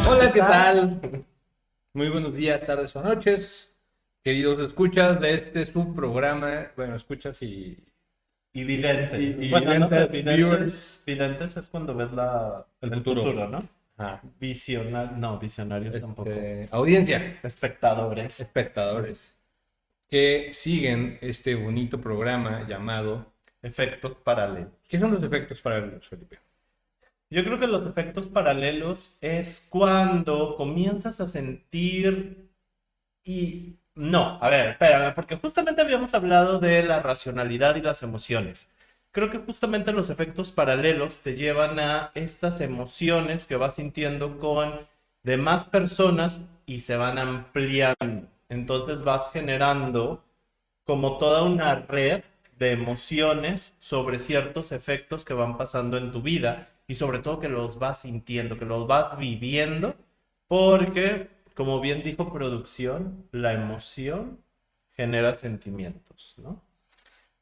Hola, ¿qué tal? Muy buenos días, tardes o noches, queridos escuchas de este subprograma. Bueno, escuchas Y videntes. y Bueno, no sé, videntes, viewers. videntes es cuando ves El el futuro. futuro, ¿no? Ajá. No, visionarios tampoco. Audiencia, Espectadores. espectadores, que siguen este bonito programa llamado... Efectos paralelos. ¿Qué son los efectos paralelos, Felipe? Yo creo que los efectos paralelos es cuando comienzas a sentir y... No, a ver, espérame, porque justamente habíamos hablado de la racionalidad y las emociones. Creo que justamente los efectos paralelos te llevan a estas emociones que vas sintiendo con demás personas y se van ampliando. Entonces vas generando como toda una red de emociones sobre ciertos efectos que van pasando en tu vida y sobre todo que los vas sintiendo, que los vas viviendo, porque, como bien dijo producción, la emoción genera sentimientos, ¿no?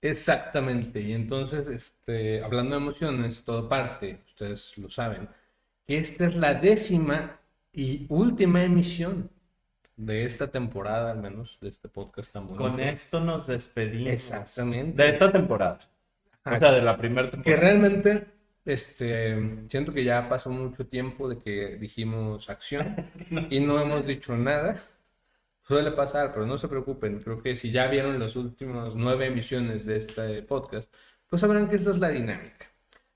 Exactamente, y entonces, hablando de emociones, todo parte, ustedes lo saben, que esta es la 10ª y última emisión de esta temporada, al menos, de este podcast tan bonito. Con esto nos despedimos. Exactamente. De esta temporada. O sea, de la primera Que temporada. realmente, siento que ya pasó mucho tiempo de que dijimos acción y no hemos dicho nada. Suele pasar, pero no se preocupen. Creo que si ya vieron las últimas 9 emisiones de este podcast, pues sabrán que esta es la dinámica.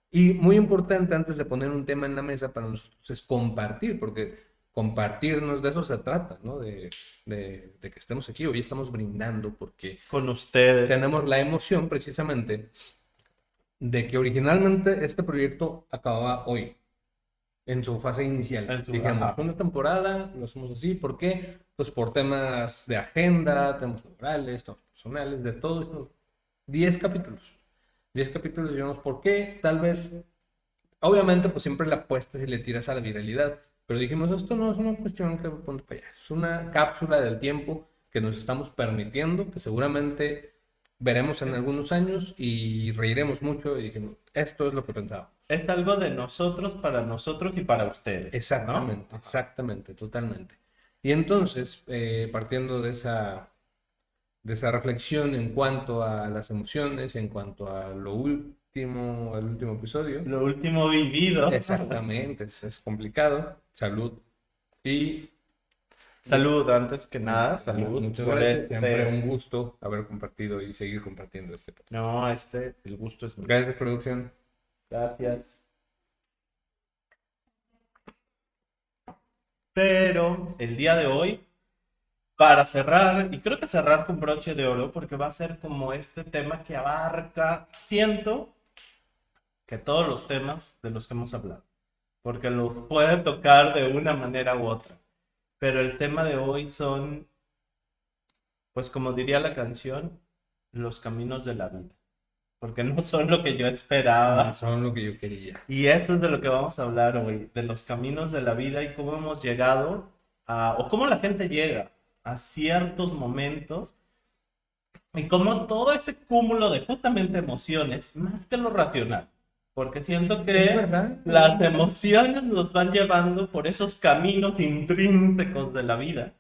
Y muy importante antes de poner un tema en la mesa para nosotros es compartir, porque compartirnos de eso se trata, ¿no? De que estemos aquí. Hoy estamos brindando porque Con ustedes. tenemos la emoción precisamente de que originalmente este proyecto acababa hoy, en su fase inicial. Digamos, Ajá. una temporada, lo hacemos así. ¿Por qué? Pues por temas de agenda, temas laborales, temas personales, de todo. 10 capítulos. 10 capítulos, digamos, ¿por qué? Tal vez, obviamente, pues siempre la apuestas y le tiras a la viralidad. Pero dijimos, esto no es una cuestión que ponte para allá. Es una cápsula del tiempo que nos estamos permitiendo, que seguramente veremos en algunos años y reiremos mucho. Y dijimos, esto es lo que pensábamos. Es algo de nosotros y para ustedes. Exactamente, ¿no? exactamente, totalmente. Y entonces, partiendo de esa reflexión en cuanto a las emociones, en cuanto a lo último, el último episodio. Lo último vivido. Exactamente, es complicado. Salud. Y Salud, antes que nada, salud. muchas por gracias. Siempre un gusto haber compartido y seguir compartiendo este podcast. No, el gusto es mío. Gracias, producción. Gracias. Pero el día de hoy, para cerrar, y creo que cerrar con broche de oro, porque va a ser como este tema que abarca, siento que todos los temas de los que hemos hablado, porque los puede tocar de una manera u otra. Pero el tema de hoy son, pues como diría la canción, los caminos de la vida. Porque no son lo que yo esperaba. No son lo que yo quería. Y eso es de lo que vamos a hablar hoy, de los caminos de la vida y cómo hemos llegado a, o cómo la gente llega a ciertos momentos y cómo todo ese cúmulo de justamente emociones, más que lo racional, porque siento que las emociones nos van llevando por esos caminos intrínsecos de la vida,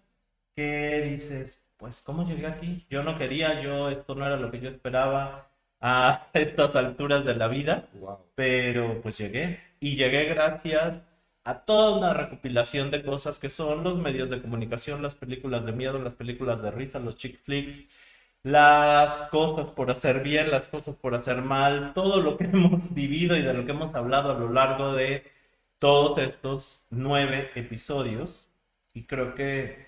que dices, pues, ¿cómo llegué aquí? Yo no quería, esto no era lo que yo esperaba a estas alturas de la vida, Wow. pero pues llegué. Y llegué gracias a toda una recopilación de cosas que son los medios de comunicación, las películas de miedo, las películas de risa, los chick flicks, las cosas por hacer bien, las cosas por hacer mal, todo lo que hemos vivido y de lo que hemos hablado a lo largo de todos estos 9 episodios. Y creo que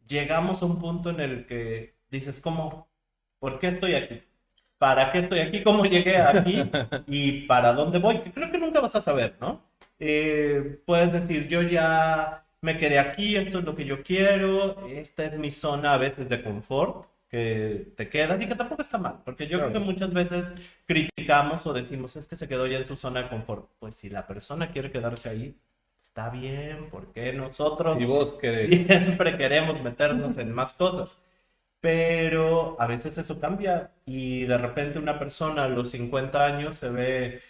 llegamos a un punto en el que dices, ¿cómo? ¿Por qué estoy aquí? ¿Para qué estoy aquí? ¿Cómo llegué aquí? ¿Y para dónde voy? Que creo que nunca vas a saber, ¿no? Puedes decir, yo ya me quedé aquí, esto es lo que yo quiero, esta es mi zona a veces de confort, que te quedas y que tampoco está mal, porque yo creo que muchas veces criticamos o decimos, es que se quedó ya en su zona de confort. Pues si la persona quiere quedarse ahí, está bien, porque nosotros Y vos querés. siempre queremos meternos en más cosas. pero a veces eso cambia y de repente una persona a los 50 años se ve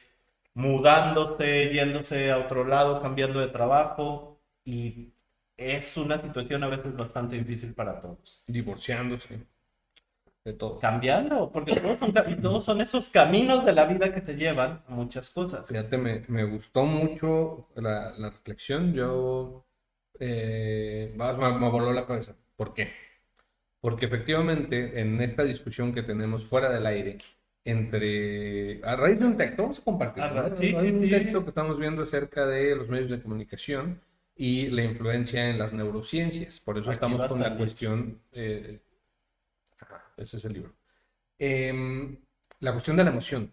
mudándose, yéndose a otro lado, cambiando de trabajo y es una situación a veces bastante difícil para todos. Divorciándose, de todo. Cambiando, porque todos son esos caminos de la vida que te llevan a muchas cosas. Fíjate, me gustó mucho la reflexión. Yo, me voló la cabeza. ¿Por qué? Porque efectivamente en esta discusión que tenemos fuera del aire, a raíz de un texto, vamos a compartir, ¿no? Sí, Hay un sí, texto sí. que estamos viendo acerca de los medios de comunicación y la influencia en las neurociencias. Por eso Aquí estamos va a con la salir. cuestión, ajá, ese es el libro. La cuestión de la emoción.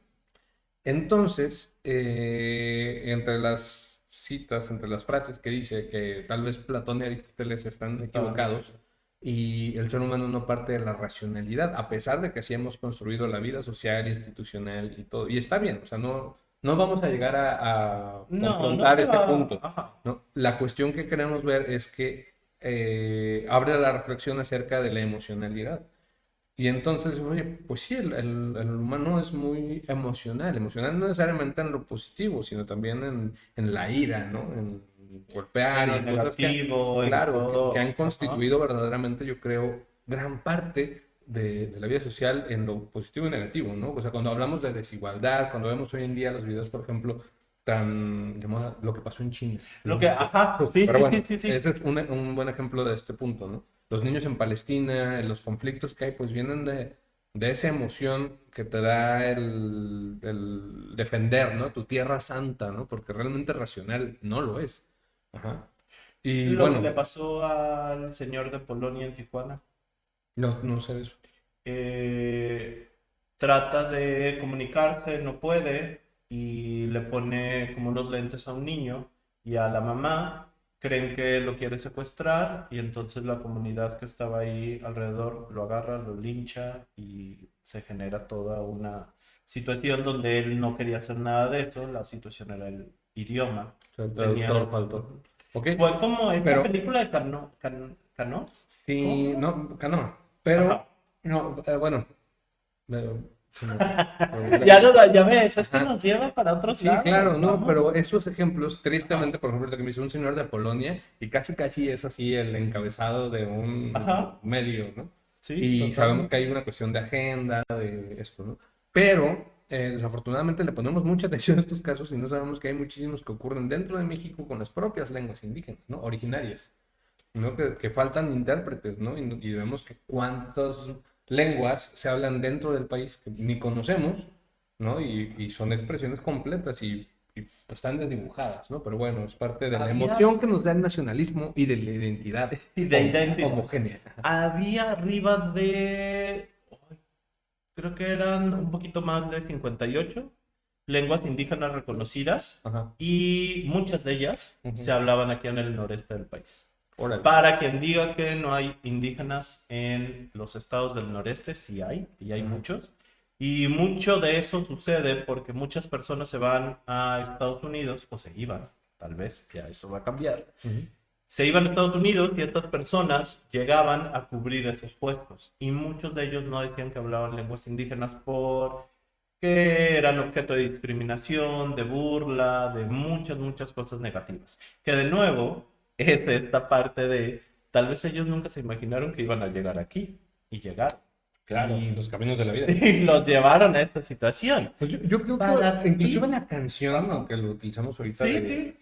Entonces, entre las citas, entre las frases que dice que tal vez Platón y Aristóteles están equivocados y el ser humano no parte de la racionalidad, a pesar de que así hemos construido la vida social, institucional y todo. Y está bien, o sea, no vamos a llegar a No, no confrontar se este va. punto, Ajá. ¿no? La cuestión que queremos ver es que abre la reflexión acerca de la emocionalidad. Y entonces, oye, pues sí, el humano es muy emocional no necesariamente en lo positivo, sino también en la ira, ¿no? En golpear En lo y cosas negativo, en claro, que han todo. Ajá. constituido verdaderamente, yo creo, gran parte de la vida social en lo positivo y negativo, ¿no? O sea, cuando hablamos de desigualdad, cuando vemos hoy en día los videos, por ejemplo, tan de moda, lo que pasó en China, Lo ¿no? que, ajá, sí, Pero sí, bueno, sí, sí, sí. ese es un buen ejemplo de este punto, ¿no? Los niños en Palestina, los conflictos que hay, pues vienen de esa emoción que te da el defender, ¿no? Tu tierra santa, ¿no? Porque realmente racional no lo es. Ajá. Y Lo que le bueno, pasó al señor de Polonia en Tijuana. no sé de eso. Eh, Trata de comunicarse, no puede, y le pone como unos lentes a un niño y a la mamá. Creen que lo quiere secuestrar y entonces la comunidad que estaba ahí alrededor lo agarra, lo lincha y se genera toda una situación donde él no quería hacer nada de eso. La situación era el idioma. O sea, el traductor Tenían... faltó. ¿Ok? Fue como esta Pero película de Cano. ¿Cómo se sí, llama? no, no, pero, Ajá. no, bueno, se me Ya, fue. ya ves, es que Ajá. nos lleva para otros Sí, claro, lados, no, vamos. pero esos ejemplos, Ajá, tristemente, por ejemplo, lo que me dice un señor de Polonia, y casi es así el encabezado de un ajá, medio, ¿no? sí, Y sabemos que totalmente. hay una cuestión de agenda, de esto, ¿no? Pero, desafortunadamente, le ponemos mucha atención a estos casos y no sabemos que hay muchísimos que ocurren dentro de México con las propias lenguas indígenas, ¿no? Originarias, ¿no? Que faltan intérpretes, ¿no? Y vemos que cuántas lenguas se hablan dentro del país que ni conocemos, ¿no? Y son expresiones completas y están desdibujadas, ¿no? Pero bueno, es parte de la Había, emoción que nos da el nacionalismo y de la identidad y de identidad, homogénea. había arriba de, ay, creo que eran un poquito más de 58 lenguas indígenas reconocidas Ajá. y muchas de ellas se Ujú. hablaban aquí en el noreste del país. Órale. Para quien diga que no hay indígenas en los estados del noreste, sí hay, y hay Ujú. muchos. Y mucho de eso sucede porque muchas personas se van a Estados Unidos, o se iban, tal vez ya eso va a cambiar. Ujú. Se iban a Estados Unidos y estas personas llegaban a cubrir esos puestos. Y muchos de ellos no decían que hablaban lenguas indígenas porque eran objeto de discriminación, de burla, de muchas cosas negativas. Que de nuevo es esta parte de tal vez ellos nunca se imaginaron que iban a llegar aquí y llegar. Claro, Y, los caminos de la vida. y los llevaron a esta situación. Pues yo creo Para que inclusive ti, la canción, ajá, aunque lo utilizamos ahorita sí, de... sí,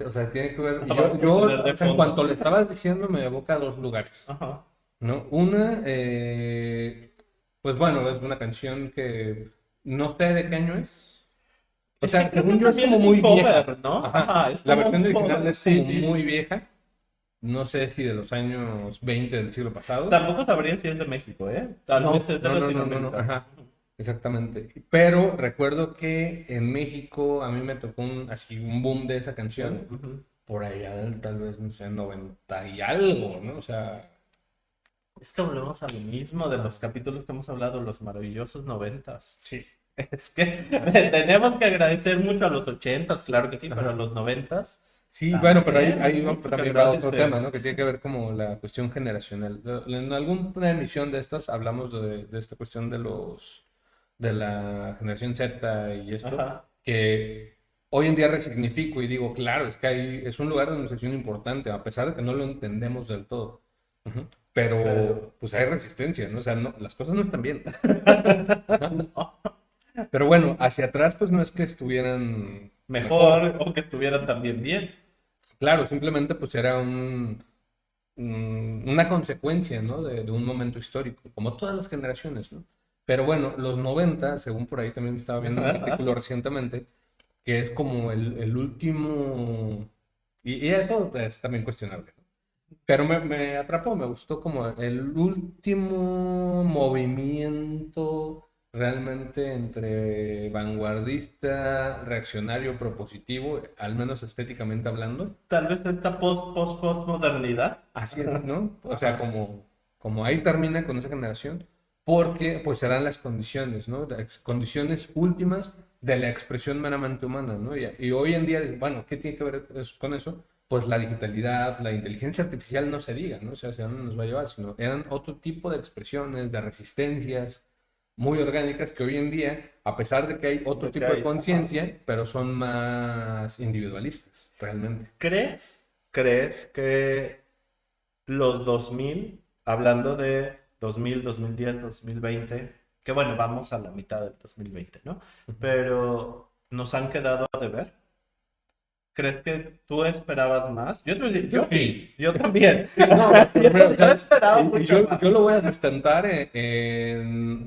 O sea, tiene que ver... vamos a poner de O sea, en fondo. cuanto le estabas diciendo, me evoca a dos lugares, Ajá. ¿no? Una, pues bueno, es una canción que no sé de qué año es. O Es que sea, creo que según yo es también como es un muy vieja. cover, ¿no? Ajá. Ajá, es La como versión un original cover, es sí, como sí. muy vieja. No sé si de los años 20 del siglo pasado. Tampoco sabría si es de México, ¿eh? Tal vez No, es de no, Latinoamérica. ajá, exactamente. Pero recuerdo que en México a mí me tocó así un boom de esa canción, Ujú. por allá del tal vez, no sé, 90 y algo, ¿no? O sea, Es que volvemos a lo mismo de los capítulos que hemos hablado, los maravillosos noventas. sí. Es que tenemos que agradecer mucho a los ochentas, claro que sí, pero a Ajá. los noventas Sí, bueno, pero ahí, Mucho que también va otro agradecer. tema, ¿no? Que tiene que ver como la cuestión generacional. En alguna emisión de estas hablamos de esta cuestión de la generación Z y esto, Ajá. que hoy en día resignifico y digo, claro, es que es un lugar de negociación importante, a pesar de que no lo entendemos del todo. Ujú. Pero Pero pues hay resistencia, ¿no? O sea, las cosas no están bien. Ajá. no, Pero bueno, hacia atrás pues no es que estuvieran mejor. mejor o que estuvieran también bien. Claro, simplemente pues era una consecuencia, ¿no? De un momento histórico, como todas las generaciones, ¿no? Pero bueno, los 90, según por ahí también estaba viendo un artículo recientemente, que es como el último, y eso es también cuestionable, ¿no? Pero me atrapó, me gustó como el último movimiento realmente entre vanguardista, reaccionario, propositivo, al menos estéticamente hablando. Tal vez esta postmodernidad. Así es, ¿no? O sea, Ajá. como ahí termina con esa generación, porque pues serán las condiciones, ¿no? Las condiciones últimas de la expresión meramente humana, ¿no? Y hoy en día, bueno, ¿qué tiene que ver con eso? Pues la digitalidad, la inteligencia artificial no se diga, ¿no? O sea, hacia dónde nos va a llevar, sino eran otro tipo de expresiones, de resistencias muy orgánicas que hoy en día, a pesar de que hay otro De que tipo de hay. Ajá. conciencia, pero son más individualistas, realmente. ¿Crees que los 2000, hablando de 2000, 2010, 2020, que bueno, vamos a la mitad del 2020, ¿no? Pero nos han quedado a deber? ¿Crees que tú esperabas más? Yo Yo sí. sí, yo también. Sí, no, pero mira, o Yo sea, esperaba y mucho yo más. lo voy a sustentar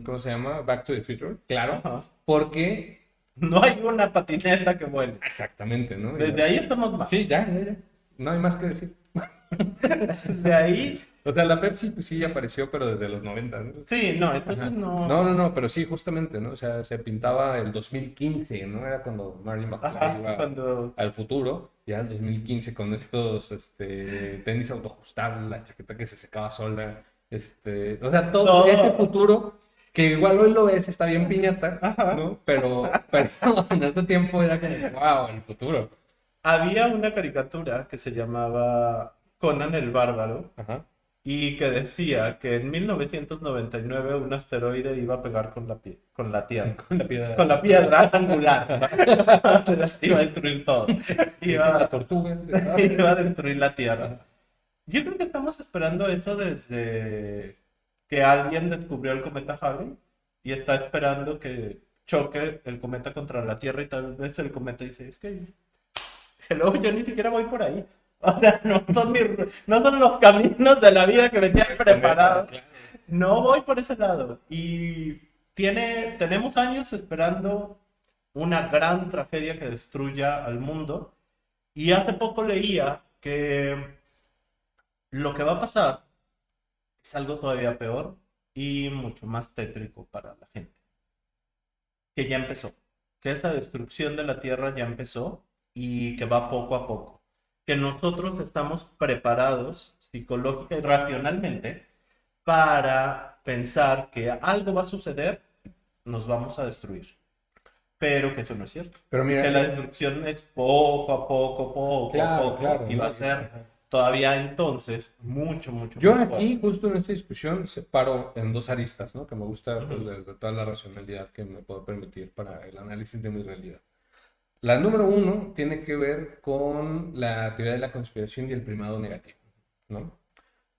¿cómo se llama? Back to the Future, claro, Ajá. porque No hay una patineta que vuele. exactamente, ¿no? Desde ahí estamos mal. Sí, ya, no hay más que decir. Desde ahí, O sea, la Pepsi pues sí apareció, pero desde los 90, ¿no? sí, no, entonces Ajá. no. No, pero sí, justamente, ¿no? O sea, se pintaba el 2015, ¿no? Era cuando Martin McFly Ajá, iba cuando. al futuro, ya el 2015 con estos tenis autoajustables, la chaqueta que se secaba sola, o sea, todo ese Todo. futuro que igual hoy lo ves, está bien piñata, Ajá. ¿no? Pero en ese tiempo era como, wow, el futuro. Había una caricatura que se llamaba Conan el Bárbaro Ajá. y que decía que en 1999 un asteroide iba a pegar con la Tierra. Con la piedra. Con la piedra angular. Iba a destruir todo. Y con la Iba, tortuga. iba a destruir la Tierra. Ajá. Yo creo que estamos esperando eso desde que alguien descubrió el cometa Halley y está esperando que choque el cometa contra la Tierra y tal vez el cometa dice, es que hello, yo ni siquiera voy por ahí. O sea, no son los caminos de la vida que me tienen Cometa, preparado. claro. No voy por ese lado. Y tenemos años esperando una gran tragedia que destruya al mundo. Y hace poco leía que lo que va a pasar es algo todavía peor y mucho más tétrico para la gente. Que ya empezó. Que esa destrucción de la Tierra ya empezó y que va poco a poco. Que nosotros estamos preparados psicológica y racionalmente para pensar que algo va a suceder, nos vamos a destruir. Pero que eso no es cierto. Pero mira, Que la destrucción es poco a poco, poco a claro, poco, claro, y va ¿no? a ser Ajá. todavía entonces mucho, mucho Yo más fuerte. aquí, justo en esta discusión, separo en dos aristas, ¿no? Que me gusta, pues, Ujú, desde toda la racionalidad que me puedo permitir para el análisis de mi realidad. La número uno tiene que ver con la teoría de la conspiración y el primado negativo, ¿no?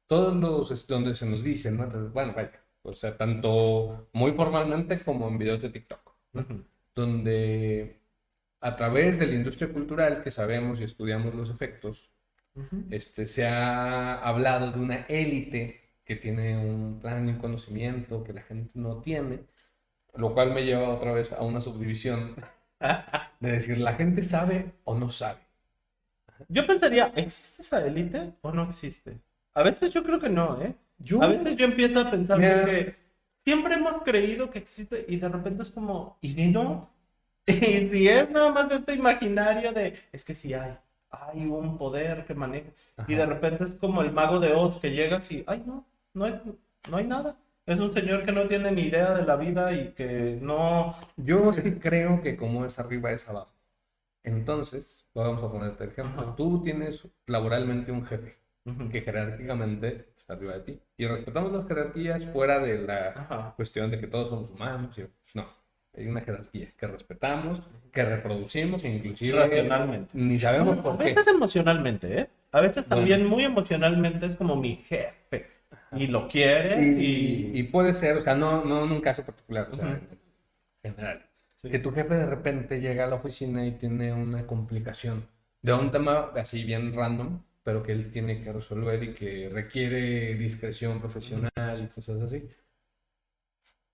Todos los, donde se nos dice, ¿no? Entonces, bueno, vaya, o sea, tanto muy formalmente como en videos de TikTok, ¿no? ujú, Donde a través de la industria cultural que sabemos y estudiamos los efectos, ujú. se ha hablado de una élite que tiene un plan y un conocimiento que la gente no tiene, lo cual me lleva otra vez a una subdivisión de decir, ¿la gente sabe o no sabe? Yo pensaría, ¿existe esa élite o no existe? A veces yo creo que no, ¿eh? A Yo, veces yo empiezo a pensar mira, porque siempre hemos creído que existe y de repente es como, ¿y si no? Y si es nada más este imaginario de, es que sí hay un poder que maneja. Y de ajá. repente es como el mago de Oz que llegas y, ay, no, no hay nada. Es un señor que no tiene ni idea de la vida y que no. Yo sí creo que como es arriba es abajo. Entonces, vamos a ponerte el ejemplo. Ajá. Tú tienes laboralmente un jefe Ujú. que jerárquicamente está arriba de ti. Y respetamos las jerarquías fuera de la Ajá. cuestión de que todos somos humanos. No, hay una jerarquía que respetamos, que reproducimos, e inclusive Racionalmente. ni sabemos Bueno, a por veces qué. emocionalmente, ¿eh? A veces Bueno, también muy emocionalmente es como mi jefe. Y lo quieres y y... puede ser, o sea, no en un caso particular, o sea, Ujú. en general, que Sí. tu jefe de repente llega a la oficina y tiene una complicación de un tema así bien random, pero que él tiene que resolver y que requiere discreción Ujú. profesional y cosas así.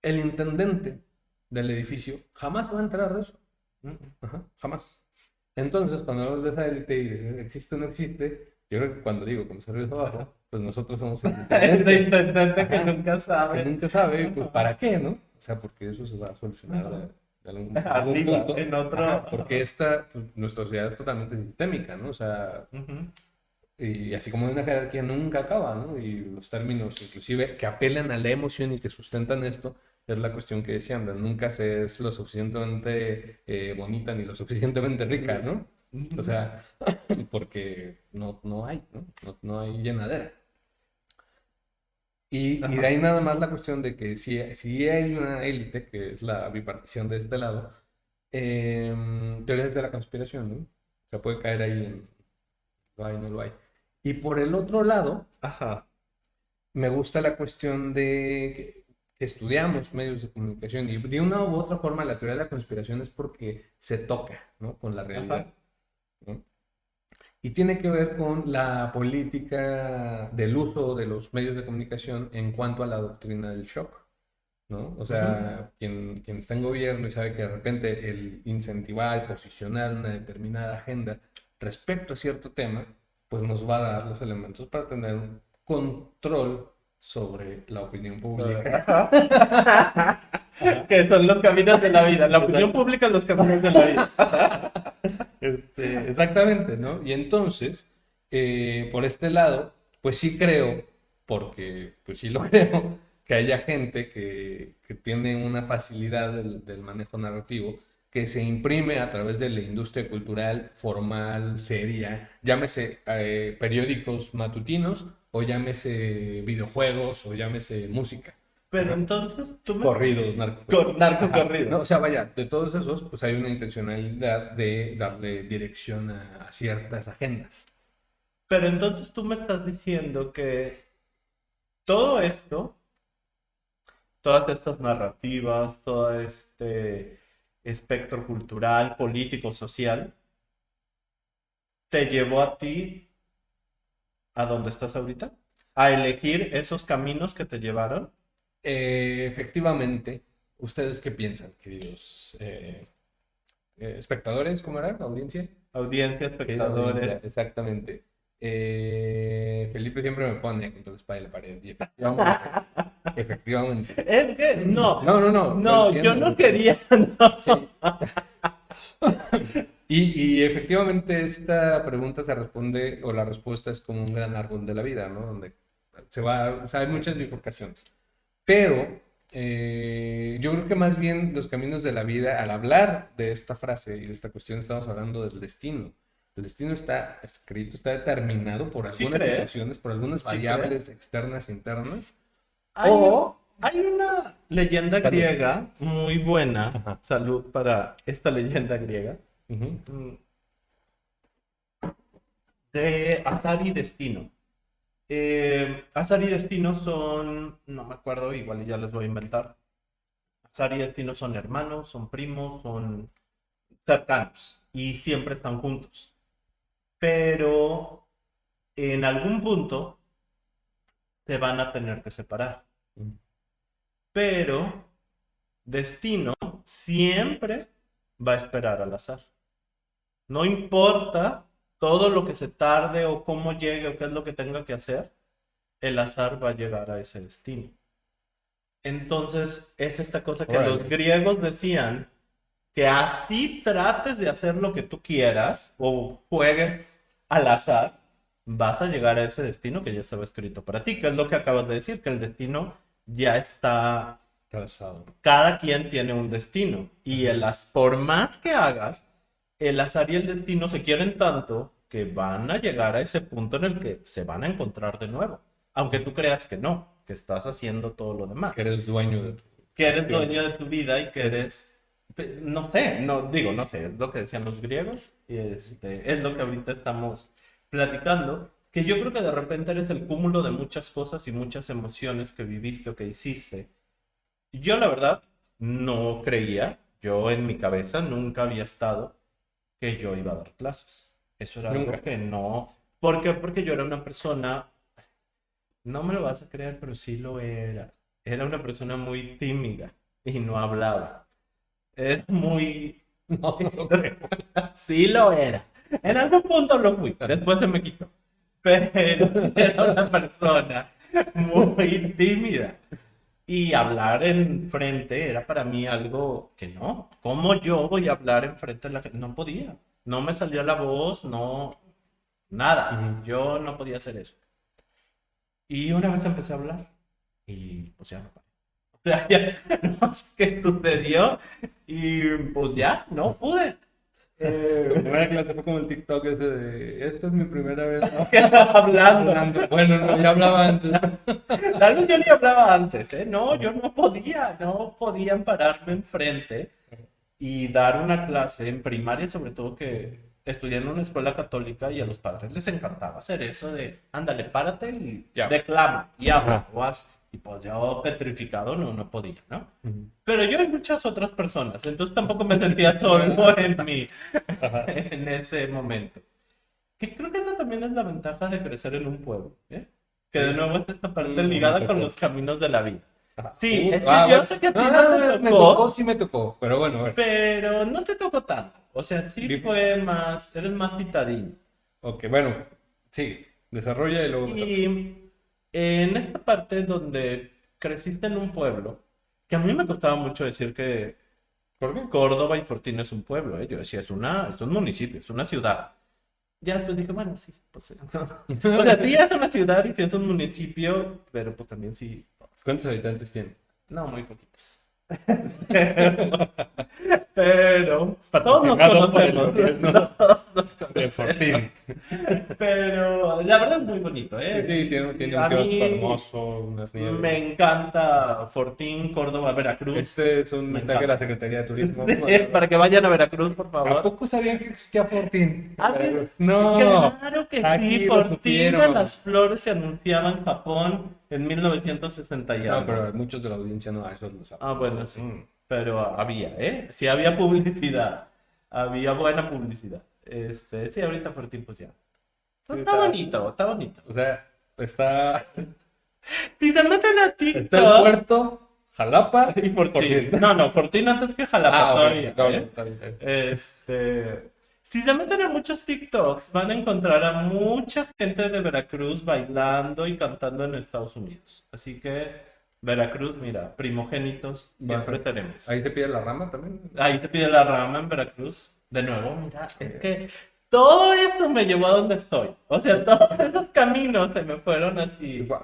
El intendente del edificio jamás se va a enterar de eso. Ujú. Ajá, jamás. Entonces, cuando hablamos de esa élite y de existe o no existe, yo creo que cuando digo comisarios Ajá. abajo, pues nosotros somos el Ese intendente. intendente que Ajá, nunca que sabe. nunca sabe, pues ¿para qué, no? O sea, porque eso se va a solucionar en algún Arriba, punto. en otro. Ajá, porque esta, pues, nuestra sociedad es totalmente sistémica, ¿no? O sea, Ujú. y así como una jerarquía nunca acaba, ¿no? Y los términos, inclusive, que apelan a la emoción y que sustentan esto, es la cuestión que decían, de nunca se es lo suficientemente bonita ni lo suficientemente rica, ¿no? O Ujú. sea, porque no hay, ¿no? No hay llenadera. Y de Ajá. ahí nada más la cuestión de que si hay una élite, que es la bipartición de este lado, teorías de la conspiración, ¿no? O sea, puede caer ahí en lo hay, no lo hay. Y por el otro lado, Ajá. me gusta la cuestión de que estudiamos medios de comunicación y de una u otra forma la teoría de la conspiración es porque se toca, ¿no? Con la realidad, Ajá. ¿no? Y tiene que ver con la política del uso de los medios de comunicación en cuanto a la doctrina del shock, ¿no? O Ujú. sea, quien está en gobierno y sabe que de repente el incentivar y posicionar una determinada agenda respecto a cierto tema, pues nos va a dar los elementos para tener un control sobre la opinión pública. Ajá. Que son los caminos de la vida. La opinión Exacto. pública, los caminos de la vida. Exactamente, ¿no? Y entonces, por este lado, pues sí creo, porque pues sí lo creo, que haya gente que tiene una facilidad del manejo narrativo que se imprime a través de la industria cultural formal, seria, llámese periódicos matutinos o llámese videojuegos o llámese música. Pero Ajá. entonces tú me... Corridos, narcocorridos. Ajá. No, Narcocorridos. o sea, vaya, de todos esos, pues hay una intencionalidad de darle dirección a ciertas agendas. Pero entonces tú me estás diciendo que todo esto, todas estas narrativas, todo este espectro cultural, político, social, te llevó a ti a donde estás ahorita, a elegir esos caminos que te llevaron. Efectivamente, ¿ustedes qué piensan, queridos espectadores? ¿Cómo era? ¿Audiencia? Audiencia, Querida audiencia, espectadores. exactamente. Felipe siempre me pone contra la espada y la pared, y efectivamente, efectivamente. Es que no, No, lo no, yo entiendo, lo no entiendo. quería, no. Sí. Y efectivamente esta pregunta se responde, o la respuesta es como un gran árbol de la vida, ¿no? Donde se va, o sea, hay muchas bifurcaciones. Pero yo creo que más bien los caminos de la vida, al hablar de esta frase y de esta cuestión, estamos hablando del destino. El destino está escrito, está determinado por ¿Sí algunas crees? situaciones, por algunas ¿Sí crees? variables externas e internas. Hay, O... hay una leyenda Salud. griega muy buena, Ajá. salud para esta leyenda griega, Ujú. mm, de Azar y Destino. Azar y Destino son, no me acuerdo, igual ya les voy a inventar. Azar y Destino son hermanos, son primos, son cercanos y siempre están juntos. Pero en algún punto se van a tener que separar. Pero Destino siempre va a esperar al azar. No importa todo lo que se tarde o cómo llegue o qué es lo que tenga que hacer, el azar va a llegar a ese destino. Entonces es esta cosa que los Órale. griegos decían, que así trates de hacer lo que tú quieras o juegues al azar, vas a llegar a ese destino que ya estaba escrito para ti, que es lo que acabas de decir, que el destino ya está, Calzado. cada quien tiene un destino y por más que hagas, el azar y el destino se quieren tanto que van a llegar a ese punto en el que se van a encontrar de nuevo. Aunque tú creas que no, que estás haciendo todo lo demás. Que eres dueño de tu... Que eres dueño de tu vida y que eres, no sé, no digo, no sé, es lo que decían los griegos y es lo que ahorita estamos platicando, que yo creo que de repente eres el cúmulo de muchas cosas y muchas emociones que viviste o que hiciste. Yo la verdad no creía, yo en mi cabeza nunca había estado que yo iba a dar clases. Eso era algo Nunca. que no, ¿por qué? Porque yo era una persona, no me lo vas a creer, pero sí lo era. Era una persona muy tímida y no hablaba. Era muy... No, no creo. Sí lo era. En algún punto lo fui, después se me quitó. Pero sí era una persona muy tímida. Y hablar en frente era para mí algo que no. ¿Cómo yo voy a hablar en frente de la gente? No podía. No me salía la voz, no... Nada. Ujú. Yo no podía hacer eso. Y una vez empecé a hablar y pues ya no paré. No sé qué sucedió y pues ya, no pude. Tu primera clase fue como el TikTok ese de, esta es mi primera vez, ¿no? Hablando. Hablando. Bueno, no, ya hablaba antes. Tal vez yo ni hablaba antes, ¿eh? No, yo no podía pararme enfrente y dar una clase en primaria, sobre todo que estudié en una escuela católica y a los padres les encantaba hacer eso de, ándale, párate y Ya. declama y habla Ajá. o haz. Y pues yo petrificado no podía, ¿no? Ujú. Pero yo y muchas otras personas, entonces tampoco me sentía solo Ajá. en ese momento. Que creo que esa también es la ventaja de crecer en un pueblo, ¿eh? Que de Sí. nuevo es esta parte Me ligada con tocó. los caminos de la vida. Ajá. Sí, es que Ah, yo bueno. sé que a ti No, no no, te no, me tocó, tocó, sí me tocó, pero bueno, a ver. pero no te tocó tanto. O sea, sí Dime. fue más, eres más citadino. Ok, bueno, sí, desarrolla y luego me toca. Y en esta parte donde creciste en un pueblo, que a mí me costaba mucho decir que ¿Por qué? Córdoba y Fortín es un pueblo, ¿eh? Yo decía, es un municipio, es una ciudad. Ya después dije, bueno, sí, pues no. O sea, sí es una ciudad y sí es un municipio, pero pues también sí, pues, ¿Cuántos habitantes tiene? no, muy poquitos. Pero todos nos Patrocinado por el conocemos. gobierno Todos nos de conocemos. Fortín. Pero la verdad es muy bonito, Sí, ¿eh? sí, tiene A un kiosco mí hermoso, unas nieves. me encanta Fortín, Córdoba, Veracruz. Este es un Me mensaje de la encanta. Secretaría de Turismo. Sí, para que vayan a Veracruz, por ¿A favor. poco sabían que existía Fortín? Ah, No, claro que aquí sí, lo Fortín supieron, de mamá. las Flores se anunciaba en Japón en 1960 y No, algo. pero muchos de la audiencia no, eso lo saben. Ah, bueno, sí. Mm. Pero había, ¿eh? Sí había publicidad. Había buena publicidad. Sí, ahorita Fortín, pues ya. Sí, Está bonito, está bonito. O sea, está Si se meten a el TikTok puerto, Jalapa y Fortín. Fortín. No, Fortín antes que Jalapa Ah, ok, todavía, no, ¿eh? está bien, está bien. Si se meten a muchos TikToks, van a encontrar a mucha gente de Veracruz bailando y cantando en Estados Unidos. Así que Veracruz, mira, primogénitos siempre Bueno, seremos. ahí se pide la rama también. Ahí se pide la rama en Veracruz. De nuevo, mira, es que todo eso me llevó a donde estoy. O sea, todos esos caminos se me fueron así Wow.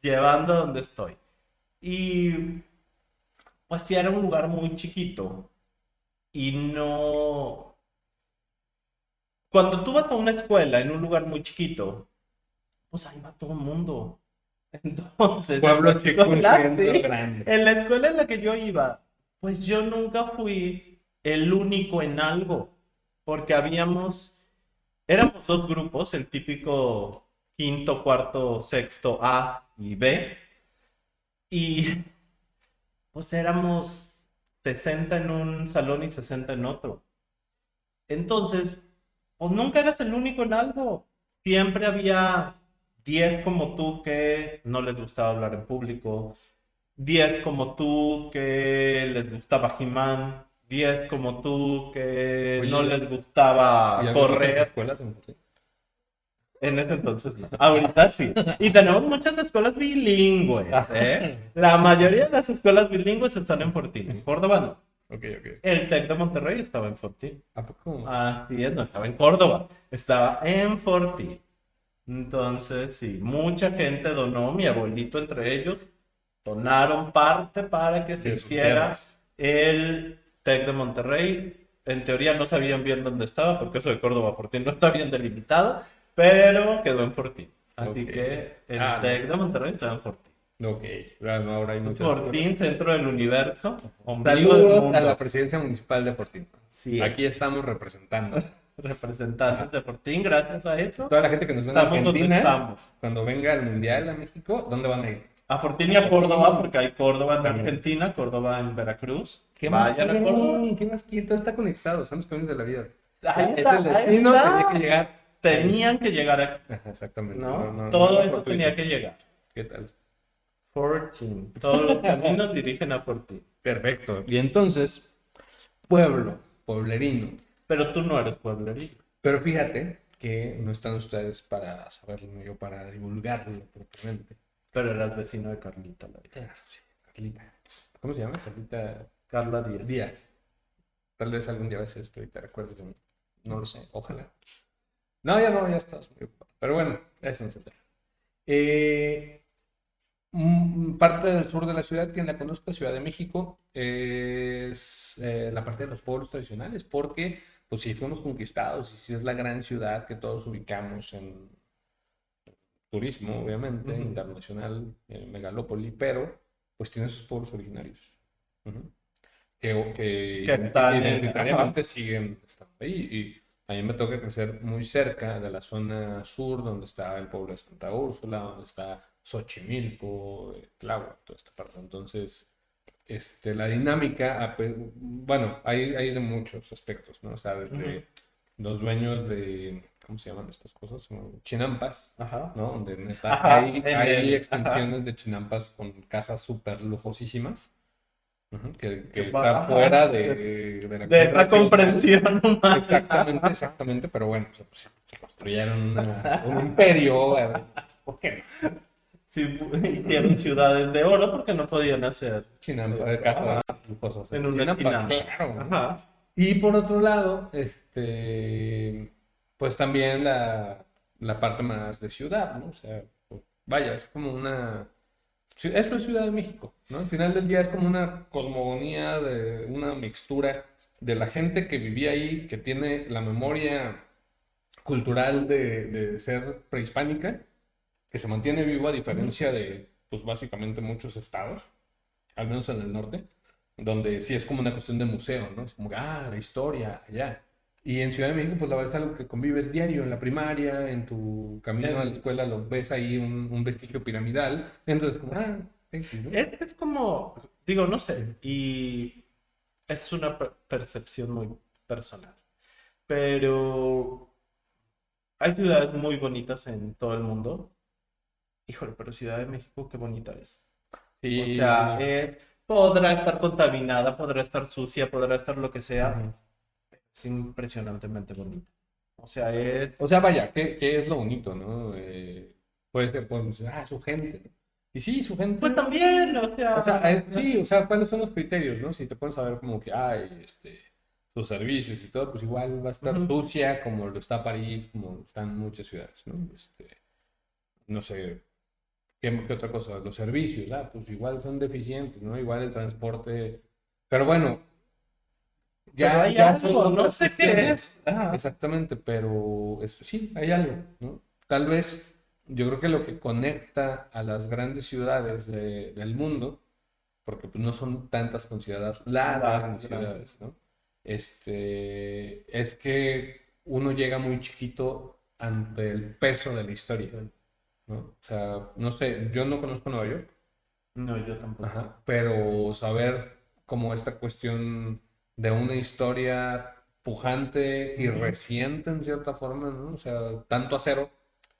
llevando a donde estoy. Y pues sí, era un lugar muy chiquito. Y no... Cuando tú vas a una escuela en un lugar muy chiquito, pues ahí va todo el mundo. Entonces, Pueblo en la chico, escuela, infierno sí, grande. en la escuela en la que yo iba, pues yo nunca fui el único en algo, porque éramos dos grupos, el típico quinto, cuarto, sexto A y B, y pues éramos 60 en un salón y 60 en otro. Entonces, pues nunca eras el único en algo. Siempre había 10 como tú que no les gustaba hablar en público, 10 como tú que les gustaba He-Man, 10 como tú que Oye, no les ¿y gustaba había muchas correr. escuelas en Fortín? En ese entonces no. Ahorita sí. Y tenemos muchas escuelas bilingües, ¿eh? La mayoría de las escuelas bilingües están en Fortín. En Córdoba no. Ok, ok. El TEC de Monterrey estaba en Fortín. ¿A poco? Así es, no estaba en Córdoba, estaba en Fortín. Entonces, sí, mucha gente donó, mi abuelito entre ellos, donaron parte para que se De sus hiciera tierras. el TEC de Monterrey En teoría no sabían bien dónde estaba, porque eso de Córdoba a Fortín no está bien delimitado, pero quedó en Fortín. Así Ok. que el Ah, TEC de Monterrey está en Fortín. no. Ok. Bueno, ahora hay muchas escuelas. Fortín, centro del universo, ombligo del Saludos a la mundo. presidencia municipal de Fortín. Sí Aquí es. estamos representando. Representantes Ajá. de Fortín, gracias a eso, Toda la gente que nos ve en estamos donde Argentina, estamos. cuando venga el Mundial a México, ¿dónde van a ir? A Fortín A y a Córdoba, Fortín. porque hay Córdoba en También. Argentina, Córdoba en Veracruz. ¿Qué más Vayan a Córdoba. quieren? ¿Qué más quieren? Todo está conectado, somos caminos de la vida. Ahí Es está, el ahí destino, está. tenía que llegar. Ahí. Tenían que llegar aquí, Ajá, exactamente. ¿no? Todo fue eso fortuito. tenía que llegar. ¿Qué tal? Fortín. Todos los caminos dirigen a Fortín. Perfecto. Y entonces, pueblo, pueblerino. Pero tú no eres pueblerino. Pero fíjate que no están ustedes para saberlo, ni yo para divulgarlo propiamente. Pero eras vecino de Carlita, Sí, Carlita. ¿Cómo se llama? Carlita Carla Díaz. Díaz. Tal vez algún día veas esto y te recuerdes de mí. No lo sé, ojalá. No, ya estás muy ocupado. Pero bueno, ese no es el tema. Parte del sur de la ciudad, quien la conozca, Ciudad de México, es la parte de los pueblos tradicionales, porque pues sí fuimos conquistados y sí es la gran ciudad que todos ubicamos en turismo, obviamente, Ujú. internacional, megalópoli, pero pues tiene sus pueblos originarios. Ujú. Que Que están en... identitariamente Ajá. siguen estando ahí. Y a mí me toca crecer muy cerca de la zona sur, donde está el pueblo de Santa Úrsula, donde está Xochimilco, Tláhuac, toda esta parte. Entonces, la dinámica, bueno, hay de muchos aspectos, ¿no? O sea, Ujú. desde los dueños de, ¿cómo se llaman estas cosas? Chinampas, Ajá. ¿no? Donde neta, Ajá. En hay el... Ajá. extensiones de chinampas con casas súper lujosísimas. Ujú, Que que está ajá. fuera de la De cuestión esa racional. comprensión Exactamente, humana. exactamente, pero bueno, pues, se construyeron un imperio. ¿Por qué no? Sí, hicieron ciudades de oro porque no podían hacer Chinampa, de casas ajá, lujosas en en una Chinampa, chinampa. claro, ¿no? Ajá. Y por otro lado, pues también la parte más de ciudad, ¿no? O sea, pues, vaya, es como eso es Ciudad de México, ¿no? Al final del día es como una cosmogonía, de una mixtura de la gente que vivía ahí, que tiene la memoria cultural de ser prehispánica, que se mantiene vivo a Ujú. diferencia de, pues básicamente muchos estados, al menos en el norte, donde sí es como una cuestión de museo, ¿no? Es como, la historia, allá. Y en Ciudad de México, pues la verdad es algo que convives diario, en la primaria, en tu camino a la En- escuela, lo ves ahí un vestigio piramidal, entonces como, X, ¿no? es como, digo, no sé, y es una percepción muy personal, pero hay ciudades muy bonitas en todo el mundo. Híjole, pero Ciudad de México, qué bonita es. O sea, Sí. podrá estar contaminada, podrá estar sucia, podrá estar lo que sea, Ujú. es impresionantemente bonita. O sea, O sea, vaya, ¿qué es lo bonito, no? Podemos decir, su gente, ¿no? Y sí, su pues gente. también, o O sea, sea, sí, o sea, ¿cuáles son los criterios, no? Si te pueden saber como que hay, sus servicios y todo, pues igual va a estar ujú. sucia como lo está París, como lo están muchas ciudades, ¿no? No sé, ¿qué otra cosa? Los servicios, pues igual son deficientes, ¿no? Igual el transporte, pero bueno, Pero hay ya son algo, no otras sé qué cuestiones, es. Ajá. exactamente, pero sí, hay algo, ¿no? Tal vez yo creo que lo que conecta a las grandes ciudades del mundo, porque pues, no son tantas consideradas las Las grandes grandes. ciudades, ¿no? Es que uno llega muy chiquito ante el peso de la historia, ¿no? O sea, no sé, yo no conozco Nueva York, No, yo tampoco. ajá, pero saber como esta cuestión de una historia pujante y Ujú. reciente en cierta forma, ¿no? O sea, tanto acero,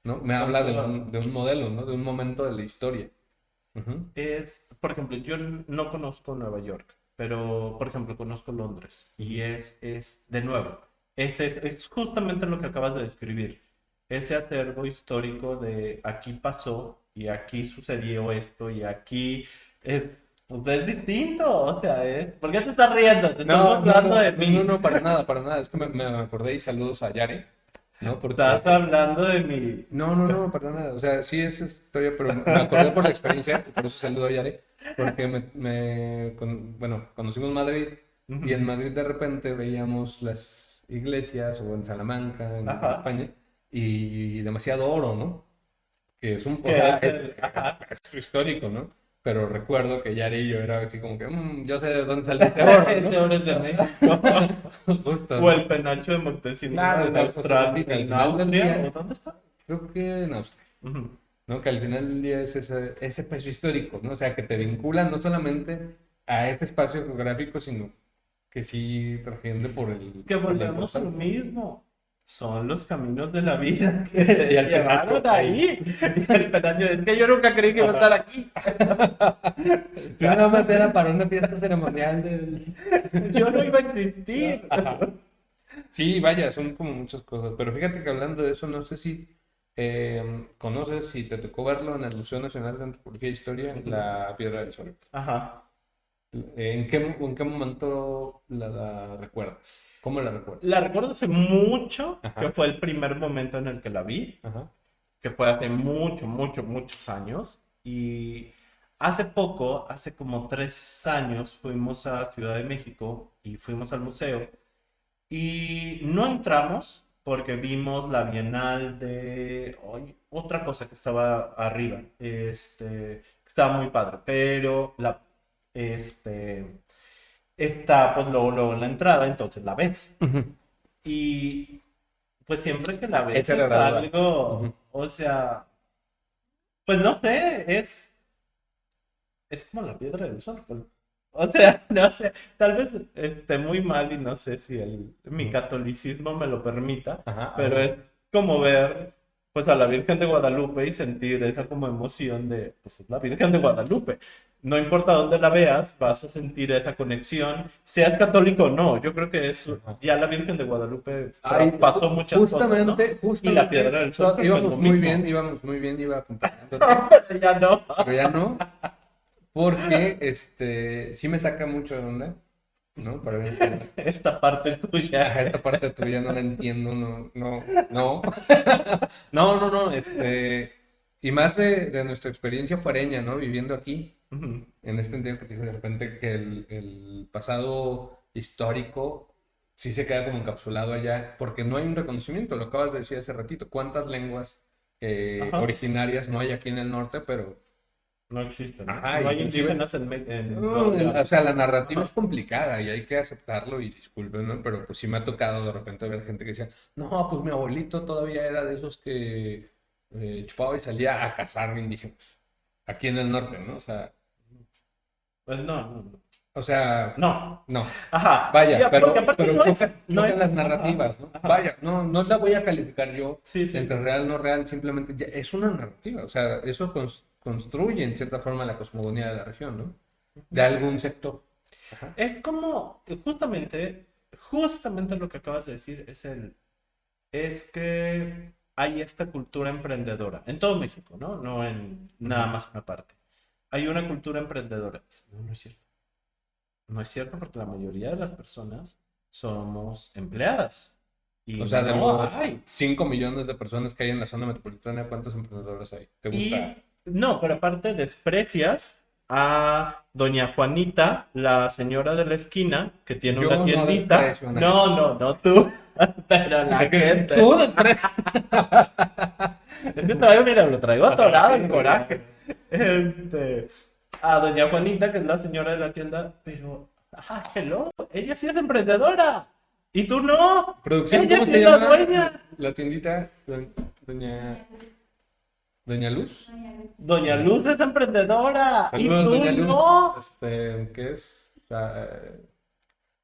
¿no? Me habla Tanto de un modelo, ¿no? De un momento de la historia. Ujú. por ejemplo, yo no conozco Nueva York, pero, por ejemplo, conozco Londres y de nuevo, es justamente lo que acabas de describir, ese acervo histórico de aquí pasó y aquí sucedió esto y aquí es, pues es distinto, o sea, ¿por qué te estás riendo? Te estás burlando de mí. No, para nada, para nada. Es que me acordé y saludos a Yare, ¿no? Estás Porque hablando de mí. no, para nada. O sea, sí es historia, pero me acordé por la experiencia, y por eso saludo a Yare, porque bueno, conocimos Madrid Y en Madrid de repente veíamos las iglesias, o en Salamanca, en Ajá. España, y demasiado oro, ¿no? Que es un, o Que sea, es el... Ajá. es retórico, ¿no? Pero recuerdo que Yari y yo era así como que, yo sé de dónde sale este oro, ¿no? Ese oro es de México. Justo, O ¿no? el penacho de Montesinos Claro, o en sea, pues, Australia, sí, que al en final del Austria, ¿o día, dónde está? creo que en Austria, Ujú. ¿no? Que al final del día es ese peso histórico, ¿no? O sea, que te vinculan no solamente a ese espacio geográfico, sino que sí trasciende Que por la volvemos a lo importancia. mismo. Son los caminos de la vida que Y al llevaron penacho ahí. Y el penacho, es que yo nunca creí que iba a estar aquí. Yo nada más era para una fiesta ceremonial del... Yo no iba a existir. Ajá. Sí, vaya, son como muchas cosas. Pero fíjate que hablando de eso, no sé si conoces, si te tocó verlo en el Museo Nacional de Antropología e Historia, en la Piedra del Sol. Ajá. En qué momento la recuerdas? ¿Cómo la recuerdas? La recuerdo hace mucho, que Ajá, fue el primer momento en el que la vi, ajá. que fue hace muchos años. Y hace poco, hace como 3 años, fuimos a Ciudad de México y fuimos al museo. Y no entramos porque vimos la Bienal de... ay, otra cosa que estaba arriba, que estaba muy padre, pero este, está pues luego en la entrada, entonces la ves. Ujú. Y pues siempre que la ves Esa era es la duda. algo, Ujú. o sea, pues no sé, es como la piedra del sol, pues. O sea, no sé, tal vez esté muy mal y no sé si mi Ujú. catolicismo me lo permita, Ajá, pero es adelante. como ver pues a la Virgen de Guadalupe y sentir esa como emoción de, pues es la Virgen de Guadalupe. No importa dónde la veas, vas a sentir esa conexión, seas católico o no. Yo creo que Ajá. ya la Virgen de Guadalupe Ay, traspasó muchas cosas, ¿no? Y la Piedra del Sol creo que es lo mismo. íbamos muy bien, iba acompañándote, Pero ya no. pero ya no, porque sí me saca mucho de onda, ¿no? Para bien, Esta parte tuya. ajá, esta parte tuya no la entiendo, no. No, y más de nuestra experiencia fuereña, ¿no? Viviendo aquí, Ujú. en este sentido que te digo de repente que el pasado histórico sí se queda como encapsulado allá, porque no hay un reconocimiento, lo acabas de decir hace ratito, ¿cuántas lenguas Ajá. originarias no hay aquí en el norte? Pero, No existe, ¿no? ajá, No hay inclusive, indígenas en no, Nuevo o León. sea, la narrativa es Ajá. complicada y hay que aceptarlo y disculpen, ¿no? Pero pues sí me ha tocado de repente ver gente que decía, no, pues mi abuelito todavía era de esos que chupaba y salía a cazar indígenas, aquí en el norte, ¿no? Pues no, no, no. O sea, No. no. Ajá. Vaya, Porque aparte pero no es, no chocan es. las Ajá. narrativas, ¿no? Ajá. Vaya, no la voy a calificar yo Sí, sí. entre real no real, simplemente es una narrativa, o sea, eso construye en cierta forma la cosmogonía de la región, ¿no? De algún sector. Ajá. Es como, justamente lo que acabas de decir es que hay esta cultura emprendedora en todo México, ¿no? No en nada Ujú. más una parte. Hay una cultura emprendedora. No, no es cierto. No es cierto porque la mayoría de las personas somos empleadas y O sea, de no los hay. 5 millones de personas que hay en la zona metropolitana, ¿cuántos emprendedores hay? ¿Te Y gusta? no, pero aparte desprecias a doña Juanita, la señora de la esquina, que tiene una Yo no tiendita. desprecio a nadie. No tú, pero la Es que gente. tú desprecias. Es que traigo, mira, lo traigo O sea, atorado sí, el coraje. A doña Juanita, que es la señora de la tienda, pero, hello, ella sí es emprendedora. Y tú no. producción, Ella ¿cómo sí se es la llama dueña. la tiendita? Doña, Doña Luz. Doña Luz es emprendedora. Y Saludos, tú Doña Luz. no. ¿Qué es?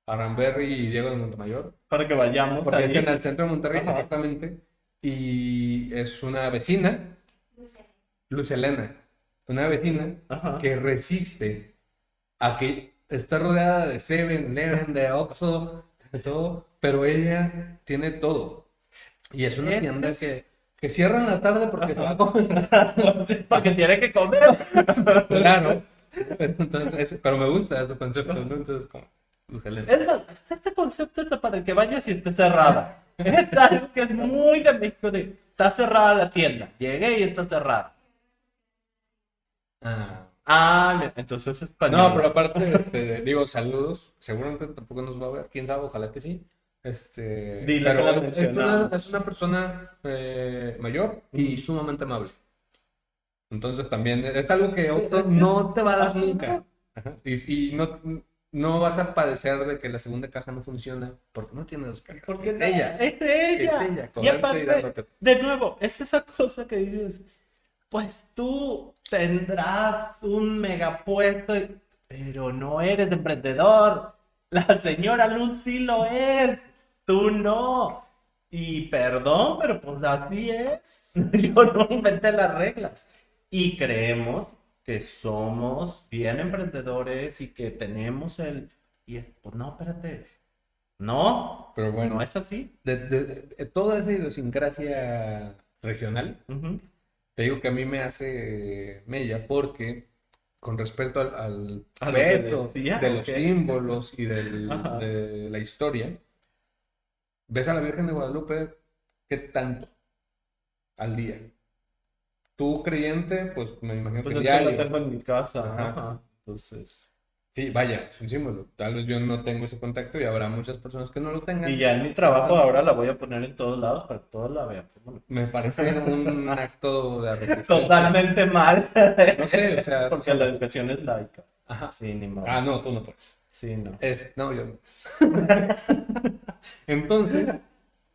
Aramberry y Diego de Montemayor. Para que vayamos Porque está en ahí. el centro de Monterrey, Ajá. exactamente. Y es una vecina, Luz Helena, una vecina Ajá. que resiste a que está rodeada de Seven, Eleven, de Oxxo, de todo, pero ella tiene todo. Y es una Es que tienda es. que cierra en la tarde porque se va a Ajá. comer. Sí, porque tiene que comer. Claro. Entonces, pero me gusta ese concepto, ¿no? Entonces, como Luz Helena. Es más, este concepto está para que vayas y esté cerrada. Es algo que es muy de México. Está cerrada la tienda. Llegué y está cerrada. Ah, Ah, mira, entonces es No, pero español. aparte, digo, saludos. Seguramente tampoco nos va a ver. Quién sabe, ojalá que sí. Dile que Pero la es mencionamos. una persona mayor y Ujú. sumamente amable. Entonces también es algo que Pero otros es que no te va a dar nunca. ajá. Ajá. Y no vas a padecer de que la segunda caja no funciona porque no tiene dos cajas. Porque Es no, ella. es Es ella. ella, Y correcto y aparte, dándote. de nuevo, es esa cosa que dices, pues tú tendrás un megapuesto, pero no eres emprendedor. La señora Luz sí lo es. Tú no. Y perdón, pero pues así es. Yo no inventé las reglas. Y creemos que somos bien emprendedores y que tenemos el... Y es, pues no, espérate. No, Pero no bueno, es así. toda esa idiosincrasia regional, Ujú. te digo que a mí me hace mella porque con respecto al A lo que peso decía, de ok. los símbolos y Ajá. de la historia, ves a la Virgen de Guadalupe, ¿qué tanto al día? Tú creyente, pues me imagino Pues que es que la diario. tengo en mi casa. Ajá. Ajá. Entonces. Sí, vaya, es un símbolo. Tal vez yo no tengo ese contacto y habrá muchas personas que no lo Y tengan. ya en mi No es trabajo tanto. ahora la voy a poner en todos lados para que todos la vean. Pues, bueno. Me parece un acto de resistencia. Totalmente mal. No sé, o sea, no Porque la sé. educación es laica. Ajá. Sí, ni modo. Ah, no, tú no puedes. Sí, no. No, yo no. Entonces,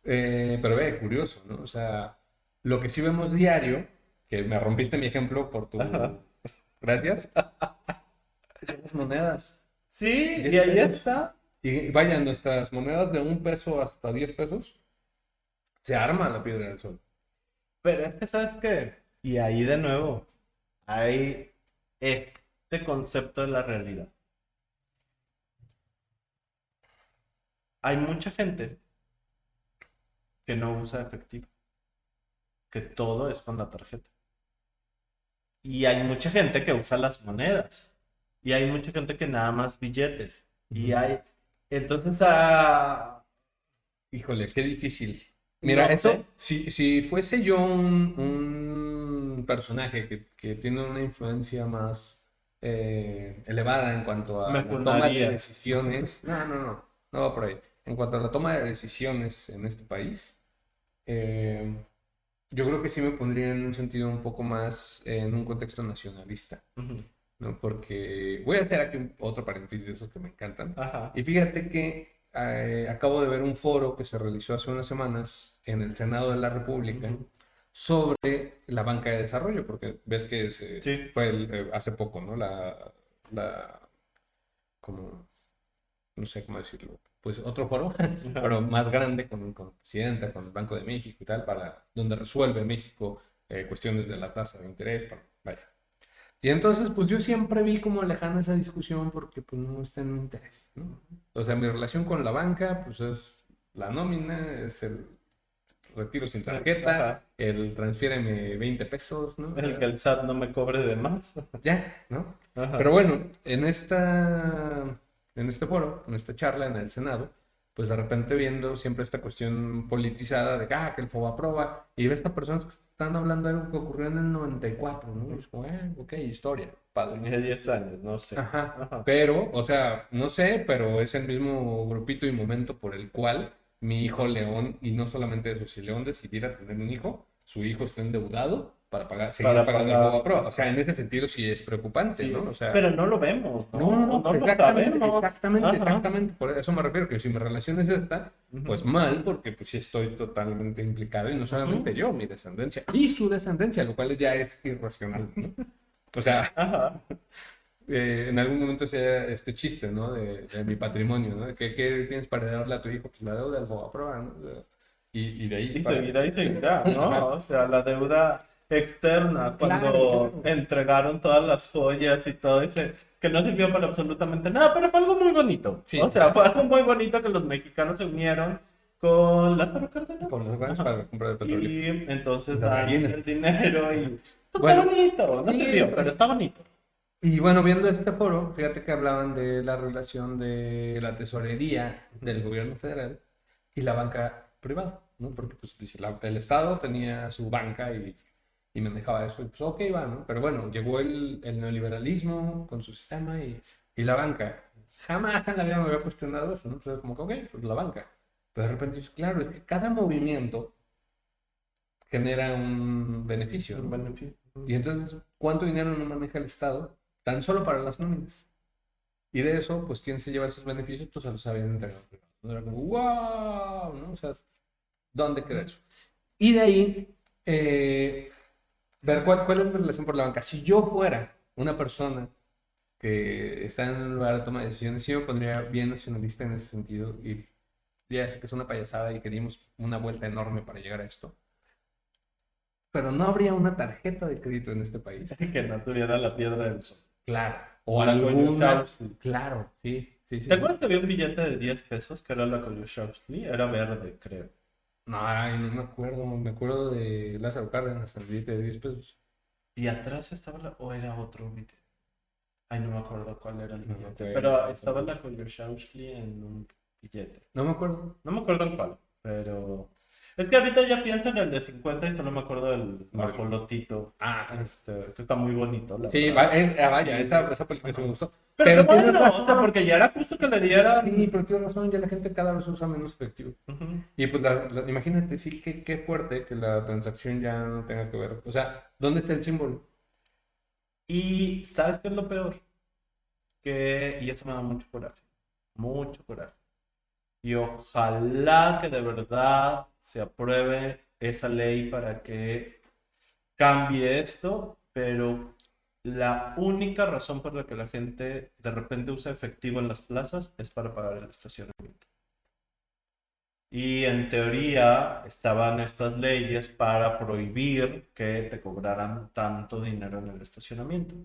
pero ve, curioso, ¿no? O sea, lo que sí vemos diario, que me rompiste mi ejemplo por Ajá. tu... Gracias, son las monedas. Sí, y 10 ahí pesos. está. Y vaya, nuestras monedas de 1 peso hasta 10 pesos, se arma la piedra del sol. Pero es que, ¿sabes qué? Y ahí de nuevo, hay este concepto de la realidad. Hay mucha gente que no usa efectivo, que todo es con la tarjeta. Y hay mucha gente que usa las monedas. Y hay mucha gente que nada más billetes. Y Ujú. hay... Entonces, Híjole, qué difícil. Mira, no sé. eso, si fuese yo un personaje que tiene una influencia más elevada en cuanto a Me la toma de fundarías. decisiones, no va por ahí. En cuanto a la toma de decisiones en este país, eh, yo creo que sí me pondría en un sentido un poco más en un contexto nacionalista. Ujú. ¿No? Porque voy a hacer aquí otro paréntesis de esos que me encantan. Ajá. Y fíjate que acabo de ver un foro que se realizó hace unas semanas en el Senado de la República Ujú. sobre la banca de desarrollo, porque ves que Sí. fue hace poco, ¿no? La, como, no sé cómo decirlo, pues otro foro, Ajá. pero más grande con el presidente, con el Banco de México y tal, para donde resuelve México cuestiones de la tasa de interés, vaya. Y entonces, pues yo siempre vi como lejana esa discusión porque pues no está en mi interés, ¿no? O sea, mi relación con la banca, pues es la nómina, es el retiro sin tarjeta, Ajá. el transfiéreme 20 pesos, ¿no? O El que sea, el SAT no me cobre de más. ya, ¿no? Pero Ajá. bueno, en este foro, en esta charla en el Senado, pues de repente viendo siempre esta cuestión politizada de que el FOBAPROBA, y ve a estas personas que están hablando de algo que ocurrió en el 94, ¿no? Y es como, ok, historia, padre. Tenía 10 años, no sé. Ajá, Ajá. pero, o sea, no sé, pero es el mismo grupito y momento por el cual mi hijo León, y no solamente eso, si León decidiera tener un hijo, su hijo está endeudado para pagar, seguir Para pagando el pagar. FOBAPROA. O sea, en Ajá. ese sentido sí es preocupante, Sí, ¿no? O sea, pero no lo vemos, ¿no? O no, no pues lo exactamente, sabemos. exactamente, Ajá. exactamente, por eso me refiero, que si mi relación es esta, pues Ujú. mal, porque pues sí estoy totalmente implicado, y no solamente Ujú. yo, mi descendencia, y su descendencia, lo cual ya es irracional, ¿no? O sea, Ajá. en algún momento sea este chiste, ¿no? De mi patrimonio, ¿no? ¿Qué tienes para darle a tu hijo? Pues la deuda del Fobaproa, ¿no? Y de ahí para... Y seguirá, ¿no? Ajá. O sea, la deuda externa, Claro, cuando claro. entregaron todas las joyas y todo ese, que no sirvió para absolutamente nada, pero fue algo muy bonito. Sí, O sí, sea, sí. fue algo muy bonito que los mexicanos se unieron con Lázaro Cárdenas. Por los hogares Ajá. para comprar el petróleo. Y Y entonces las dan gallinas. el dinero y pues, está Bueno, bonito, no sí, sirvió, pero está bonito. y bueno, viendo este foro, fíjate que hablaban de la relación de la tesorería del gobierno federal y la banca privada, ¿no? Porque pues, dice, el Estado tenía su banca y manejaba eso. Y pues, ok, va, ¿no? Pero bueno, llegó el neoliberalismo con su sistema y la banca. Jamás en la vida me había cuestionado eso, ¿no? Entonces, como que, ok, pues la banca. Pero de repente dices, claro, es que cada movimiento genera un beneficio, Un ¿no? beneficio. Y entonces, ¿cuánto dinero no maneja el Estado? Tan solo para las nóminas. Y de eso, pues, ¿quién se lleva esos beneficios? Pues se los habían entregado privados. ¿No? Era como, wow, ¿no? O sea, ¿dónde queda eso? Y de ahí, ver cuál es mi relación por la banca. Si yo fuera una persona que está en un lugar de toma de decisiones, sí me pondría bien nacionalista en ese sentido y ya sé que es una payasada y que dimos una vuelta enorme para llegar a esto. Pero no habría una tarjeta de crédito en este país. Que no tuviera la piedra del sol. Claro. O O la alguna. Koyoshausli. Claro, sí, sí, ¿Te sí. acuerdas que había un billete de 10 pesos que era la Koyoshausli? Era verde, creo. No, ay, no me acuerdo. Me acuerdo de Lázaro Cárdenas, el billete de 10 pesos. Y atrás estaba la... ¿O era otro billete? Ay, no me acuerdo cuál era el No me billete. acuerdo. Pero estaba la Koyoshausli en un billete. No me acuerdo. No me acuerdo en cuál, pero... Es que ahorita ya pienso en el de 50 y solo me acuerdo del Vale. ajolotito. Ah, Que está muy bonito, la sí, verdad. vaya, esa película sí me gustó. Pero qué tienes bueno, o sea, razón. porque ya era justo que le dieran... Sí, pero tienes razón, ya la gente cada vez usa menos efectivo. Ujú. Y pues imagínate, sí, qué fuerte que la transacción ya no tenga que ver. O sea, ¿dónde está el símbolo? Y ¿sabes qué es lo peor? Y eso me da mucho coraje, mucho coraje. Y ojalá que de verdad se apruebe esa ley para que cambie esto, pero la única razón por la que la gente de repente usa efectivo en las plazas es para pagar el estacionamiento. Y en teoría estaban estas leyes para prohibir que te cobraran tanto dinero en el estacionamiento.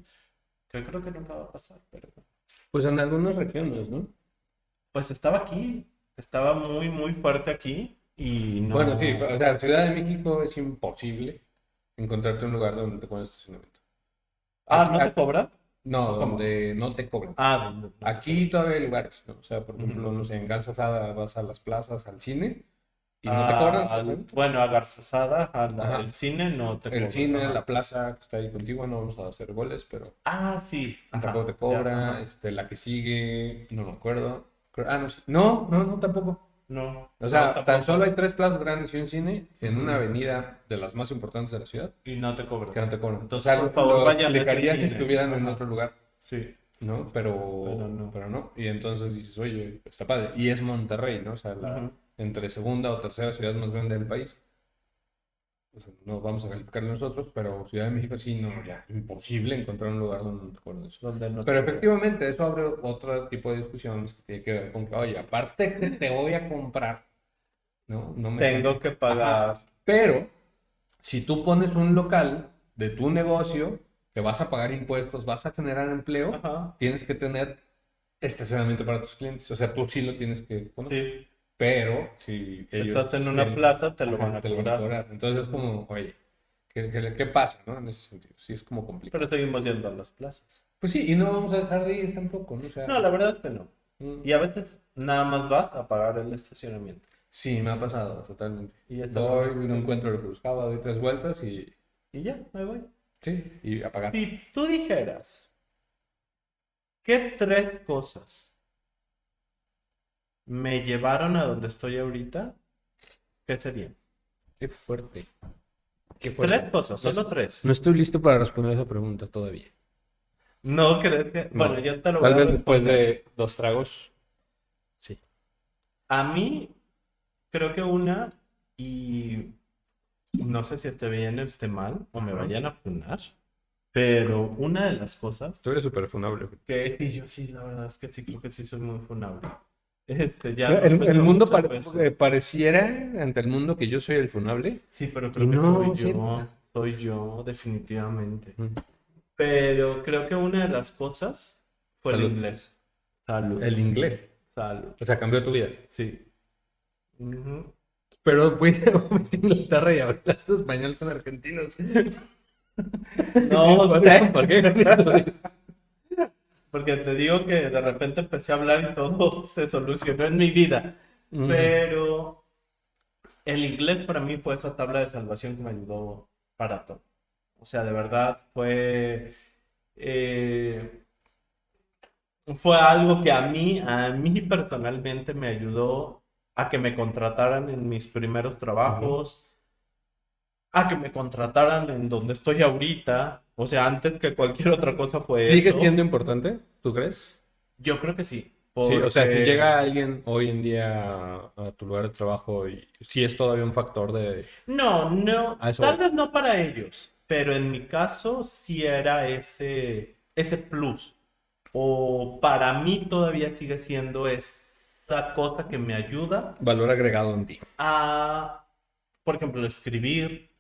Que creo que nunca va a pasar, pero Pues en algunas regiones, ¿no? pues estaba aquí, estaba muy, muy fuerte aquí y Bueno, sí, no... o sea, en Ciudad de México es imposible encontrarte un lugar donde te cobren estacionamiento. Ah, Aquí, ¿no te cobran? no, ¿O cómo? donde no te cobran. Ah, ¿dónde no te Aquí cobran? todavía hay lugares, ¿no? O sea, por ejemplo, Ujú. no sé, en Garza Sada vas a las plazas, al cine y no te cobran estacionamiento. Bueno, a Garzazada, el Ajá. cine no te El cobran. cine, Ajá. la plaza que está ahí contigo, no vamos a hacer goles, pero Ah, sí, tampoco ajá, te ya, cobra. ajá. La que sigue, no me acuerdo. No, sí. No, tampoco. No, O no, sea, tan solo tampoco. hay tres plazas grandes y un cine en una Ujú. avenida de las más importantes de la ciudad Y no te que cobran. no te cobran. O Entonces, sea, por favor, lo vayan a ese explicaría si cine. estuvieran en Ajá, otro lugar, sí, ¿no? pero no. Pero no. Y entonces dices, oye, está padre. Y es Monterrey, ¿no? O sea, la Ujú. entre segunda o tercera ciudad más grande del país. O sea, no vamos a calificarlo nosotros, pero Ciudad de México sí, no, ya, imposible encontrar un lugar donde no te cobren eso. Donde no te Pero cobran. efectivamente, eso abre otro tipo de discusiones que tiene que ver con que, oye, aparte que te voy a comprar, ¿no? No me Tengo que Ajá. pagar. Pero si tú pones un local de tu negocio, que vas a pagar impuestos, vas a generar empleo, Ajá, tienes que tener estacionamiento para tus clientes. O sea, tú sí lo tienes que poner. sí. Pero si ellos Estás en una quieren, plaza, te lo van ajá, a te lo van a cobrar. cobrar. Entonces es Ujú. como, oye, ¿qué pasa, no? En ese sentido. Sí, es como Pero complicado. seguimos yendo a las plazas. Pues sí, y no vamos a dejar de ir tampoco, ¿no? O sea, No, la verdad es que no. mm, Y a veces nada más vas a pagar el estacionamiento. sí, me ha pasado totalmente. Y eso es lo Doy, único no que... encuentro lo que buscaba, doy tres vueltas y Y ya, me voy. sí, y a pagar. Si tú dijeras, ¿qué tres cosas me llevaron a donde estoy ahorita? ¿Qué serían? Qué fuerte. Qué Tres fuerte. cosas, solo tres. No estoy listo para responder esa pregunta todavía. ¿No crees que...? Bueno, No. yo te lo voy Tal a vez después responder. de dos tragos. Sí. A mí, creo que una, y no sé si esté bien o esté mal, o me Ajá. vayan a funar, pero una de las cosas Tú eres súper funable. que sí, yo sí, la verdad es que sí, creo que sí soy muy funable. Ya No, lo he el pensado mundo muchas veces. pareciera ante el mundo que yo soy el funable. Sí, pero Y creo que no, sí. soy yo, definitivamente. Mm. Pero creo que una de las cosas fue el Salud. inglés. Salud, El inglés. salud. O sea, cambió tu vida. Sí. Ujú. Pero fuiste a Inglaterra y hablaste español con argentinos. No ¿Por sé. ¿Por qué cambió tu vida? Porque te digo que de repente empecé a hablar y todo se solucionó en mi vida. Mm. Pero el inglés para mí fue esa tabla de salvación que me ayudó para todo. O sea, de verdad fue algo que a mí personalmente me ayudó a que me contrataran en mis primeros Ujú. trabajos, a que me contrataran en donde estoy ahorita. O sea, antes que cualquier otra cosa fue ¿Sigue siendo eso. importante, tú crees? Yo creo que sí, Sí, o sea, si llega porque alguien hoy en día a tu lugar de trabajo y sí es todavía un factor de... no, no, A eso tal voy. vez no para ellos, pero en mi caso sí era ese plus. O para mí todavía sigue siendo esa cosa que me ayuda Valor agregado en ti. a, por ejemplo, escribir,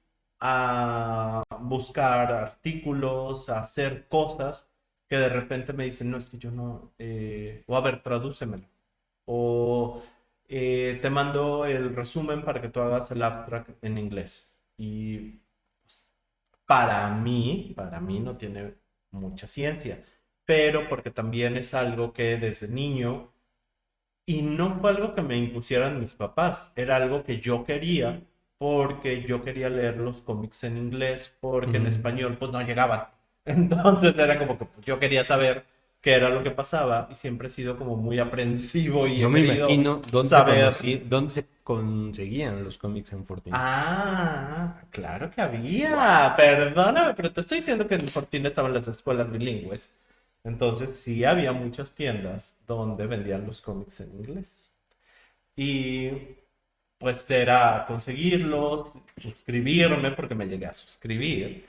a buscar artículos, a hacer cosas que de repente me dicen, no, es que yo no, o a ver, tradúcemelo. O te mando el resumen para que tú hagas el abstract en inglés. Y pues, para mí no tiene mucha ciencia, pero porque también es algo que desde niño, y no fue algo que me impusieran mis papás, era algo que yo quería, porque yo quería leer los cómics en inglés, porque en Ujú. español pues no llegaban. Entonces era como que pues, yo quería saber qué era lo que pasaba y siempre he sido como muy aprensivo y No he me querido imagino saber. dónde se conseguían los cómics en Fortune. Ah, claro que Wow. había. Perdóname, pero te estoy diciendo que en Fortín estaban las escuelas bilingües. Entonces sí había muchas tiendas donde vendían los cómics en inglés. Y pues era conseguirlos, suscribirme, porque me llegué a suscribir.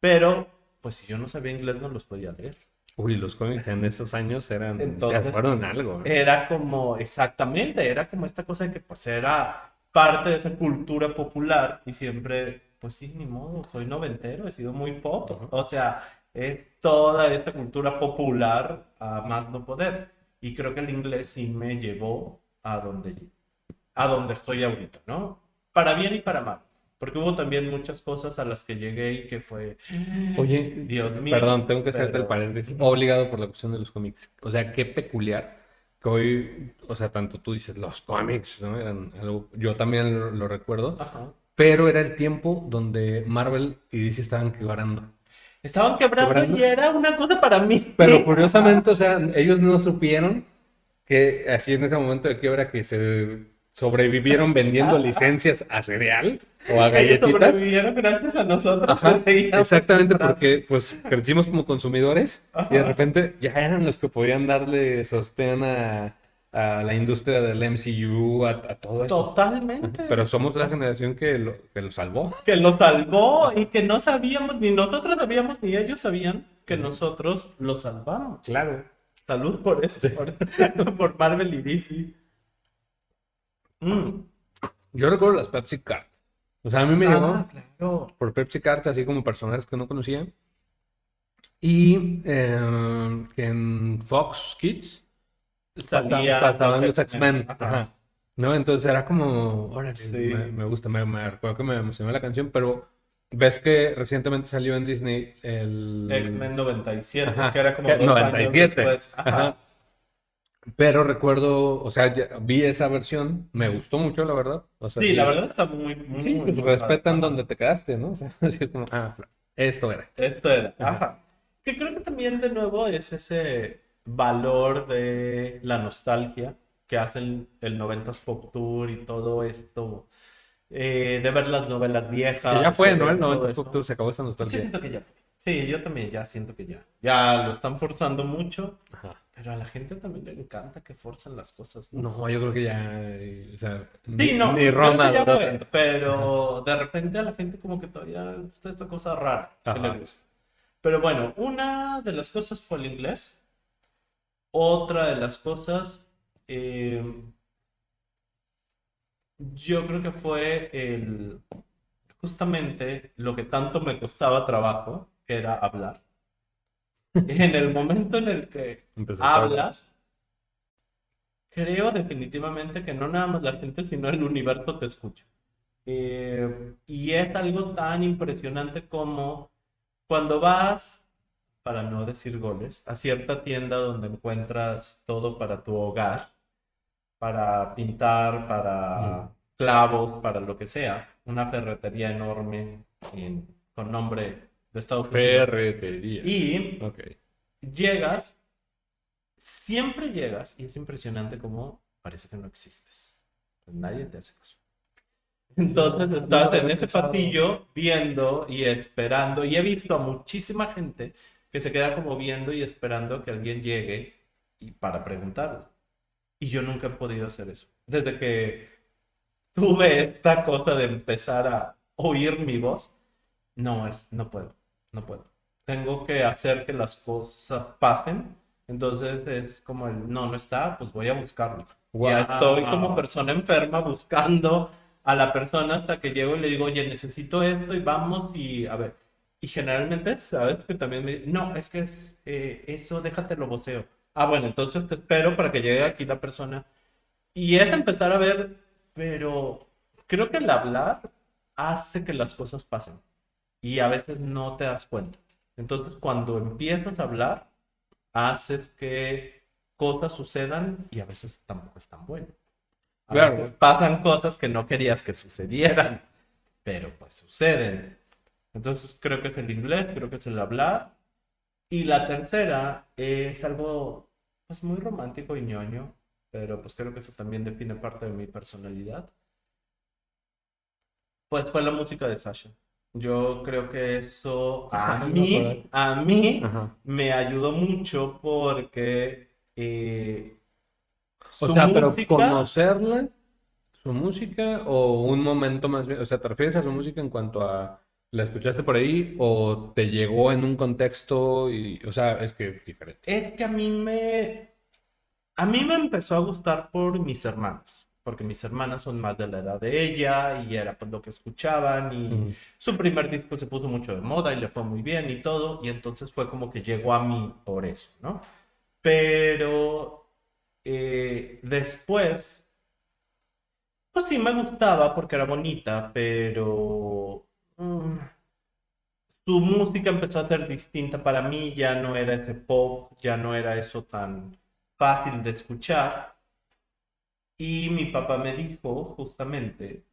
Pero pues si yo no sabía inglés no los podía leer. Uy, los cómics en esos años eran, ya Entonces, fueron algo, ¿eh? era como, exactamente, era como esta cosa de que pues era parte de esa cultura popular y siempre, pues sí, ni modo, soy noventero, he sido muy pop, Ajá. o sea, es toda esta cultura popular a más no poder. Y creo que el inglés sí me llevó a donde estoy ahorita, ¿no? Para bien y para mal, porque hubo también muchas cosas a las que llegué y que fue, Oye, Dios mío, perdón, tengo que hacerte el pero... paréntesis, obligado por la cuestión de los cómics. O sea, qué peculiar que hoy, o sea, tanto tú dices los cómics, ¿no? Eran algo, yo también lo recuerdo, Ajá. pero era el tiempo donde Marvel y DC estaban quebrando. Estaban quebrando y Quebrando. era una cosa para mí. Pero curiosamente, o sea, ellos no supieron que así en ese momento de quiebra que se sobrevivieron vendiendo licencias a cereal o a Ellos galletitas. sobrevivieron gracias a nosotros que Ajá, seguíamos exactamente comprando. porque pues crecimos como consumidores y de Ajá. repente ya eran los que podían darle sostén a la industria del MCU, a todo eso. Ajá, Totalmente. pero somos la generación que lo salvó. Que lo salvó y que no sabíamos, ni nosotros sabíamos, ni ellos sabían que Ujú. nosotros lo salvamos. Claro. Salud por eso, Sí. por Marvel y DC. Mm. Yo recuerdo las Pepsi Cards. O sea, a mí me Ah, llegó claro. por Pepsi Cards, así como personajes que no conocía. Y que en Fox Kids Salían los pasaban los X-Men. X-Men. Ajá. Ajá. ¿No? Entonces era como, órale, Sí. me gusta, me recuerdo que me emocionó la canción, pero ves que recientemente salió en Disney el... X-Men 97, que Ajá, era como 2 años 97. después. Ajá. Ajá. Pero recuerdo, o sea, vi esa versión, me gustó mucho, la verdad. O sea, Sí, la sí, verdad está muy, muy, sí, muy, pues muy padre. respetan Ajá. donde te quedaste, ¿no? O sea, sí es como, claro, esto era. Esto era. Ajá. Ajá. Que creo que también de nuevo es ese valor de la nostalgia que hacen el 90s Pop Tour y todo esto, de ver las novelas Que ya viejas, de fue, ¿no? El ver todo 90 Pop eso. Tour se acabó esa Yo nostalgia. siento que ya fue. Sí, yo también ya siento que ya. Ya lo están forzando mucho, Ajá. pero a la gente también le encanta que forzan las cosas, ¿no? No, yo creo que ya, o sea, Sí, ni no, creo Roma que ya duró fue, tanto. Ajá, pero de repente a la gente como que todavía está esta cosa rara que le ajá. gusta. Pero bueno, una de las cosas fue el inglés. Otra de las cosas, eh, yo creo que fue justamente lo que tanto me costaba trabajo, que era hablar. En el momento en el que Empezaste a hablar. hablas, creo definitivamente que no nada más la gente, sino el universo te escucha. Y es algo tan impresionante como cuando vas, para no decir goles, a cierta tienda donde encuentras todo para tu hogar, para pintar, Ujú. para clavos, para lo que sea, una ferretería enorme con nombre de Estados Unidos. Ferretería. Y Ok. llegas, siempre llegas, y es impresionante cómo parece que no existes. Pues nadie te hace caso. Entonces estás en ese pasillo viendo y esperando, y he visto a muchísima gente que se queda como viendo y esperando que alguien llegue y para preguntarle. Y yo nunca he podido hacer eso. Desde que tuve esta cosa de empezar a oír mi voz, no puedo, no puedo. Tengo que hacer que las cosas pasen. Entonces es como no está, pues voy a buscarlo. Ya estoy como Wow. persona enferma buscando a la persona hasta que llego y le digo, oye, necesito esto y vamos y a ver. Y generalmente, ¿sabes? Que también no, es que es eso, déjatelo voceo. Ah, bueno, entonces te espero para que llegue aquí la persona. Y es empezar a ver, pero creo que el hablar hace que las cosas pasen y a veces no te das cuenta. Entonces, cuando empiezas a hablar, haces que cosas sucedan y a veces tampoco es tan bueno. A veces Claro. pasan cosas que no querías que sucedieran, pero pues suceden. Entonces, creo que es el inglés, creo que es el hablar. Y la tercera es algo pues muy romántico y ñoño, pero pues creo que eso también define parte de mi personalidad. Pues fue la música de Sasha. Yo creo que eso Ah, no me acuerdo. a mí Ajá. me ayudó mucho porque O su sea, pero música conocerla, su música o un momento más bien, o sea, ¿te refieres a su música en cuanto a la escuchaste por ahí o te llegó en un contexto y, o sea, es que es diferente. es que a mí me empezó a gustar por mis hermanas, porque mis hermanas son más de la edad de ella y era pues lo que escuchaban y Ujú. su primer disco se puso mucho de moda y le fue muy bien y todo, y entonces fue como que llegó a mí por eso, ¿no? Pero después, pues sí me gustaba porque era bonita, pero su música empezó a ser distinta para mí, ya no era ese pop, ya no era eso tan fácil de escuchar. Y mi papá me dijo justamente,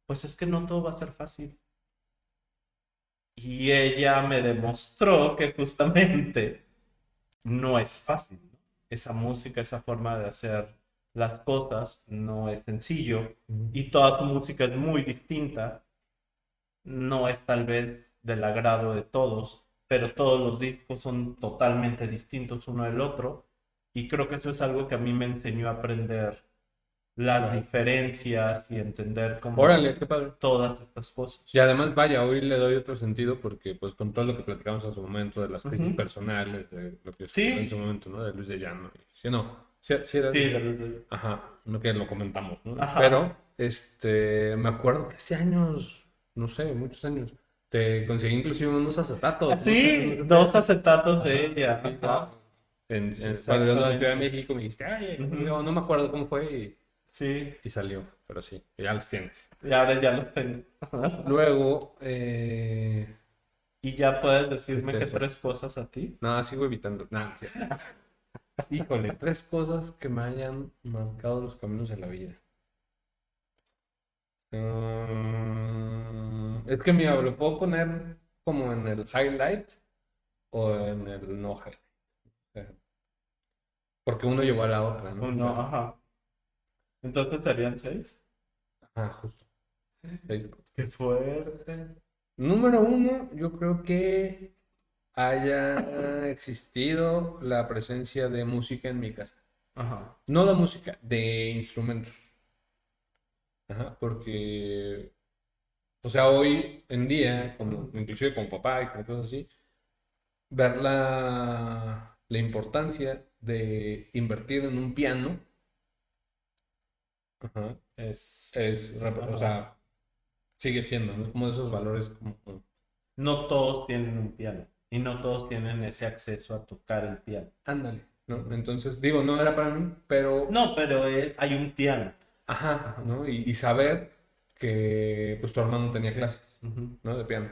pues es que no todo va a ser fácil. Y ella me demostró que justamente no es fácil, ¿no? Esa música, esa forma de hacer las cosas no es sencillo Ujú. y toda su música es muy distinta, no es tal vez del agrado de todos, pero todos los discos son totalmente distintos uno del otro y creo que eso es algo que a mí me enseñó a aprender las Claro. diferencias y entender como Órale, qué padre. todas estas cosas. Y además, vaya, hoy le doy otro sentido porque, pues, con todo lo que platicamos en su momento de las crisis Ujú. personales, de lo que escribió en su Sí, momento, ¿no? De Luis de Llano. Sí, no, sí, sí era sí, Luis de de Llano. los de- Ajá, no que lo comentamos, ¿no? Ajá. Pero, me acuerdo que hace años, no sé, muchos años, te conseguí inclusive unos acetatos, no Sí, sé dos qué. acetatos de Ajá, ella. sí, wow. Ajá, Cuando yo a la Ciudad de exactamente. México me dijiste, ay, yo Ujú. no me acuerdo cómo fue Sí, y salió, pero sí, ya los tienes. y ahora ya los tengo. Luego, Y ya puedes decirme qué eso. tres cosas a ti. No, sigo evitando. No, no es cierto. Híjole, tres cosas que me hayan marcado los caminos de la vida. Es que mira, lo puedo poner como en el highlight o en el no highlight. eh, Porque uno llevó a la otra, ¿no? O Uno, sea, ajá. Entonces serían seis. justo. Seis cosas. Qué fuerte. Número uno, yo creo que haya existido la presencia de música en mi casa. Ajá. No de música, de instrumentos. Ajá, porque o sea, hoy en día, como, inclusive con papá y con cosas así, ver la importancia de invertir en un piano, ajá, Es. o Ajá. sea, sigue siendo, ¿no? Es como de esos valores como, No todos tienen un piano. Y no todos tienen ese acceso a tocar el piano. ándale, ¿no? Ujú. Entonces, digo, no era para mí, pero, No, pero hay un piano. ajá, Ajá. ¿no? Y saber que, pues, tu hermano tenía clases, Ujú. ¿no? De piano.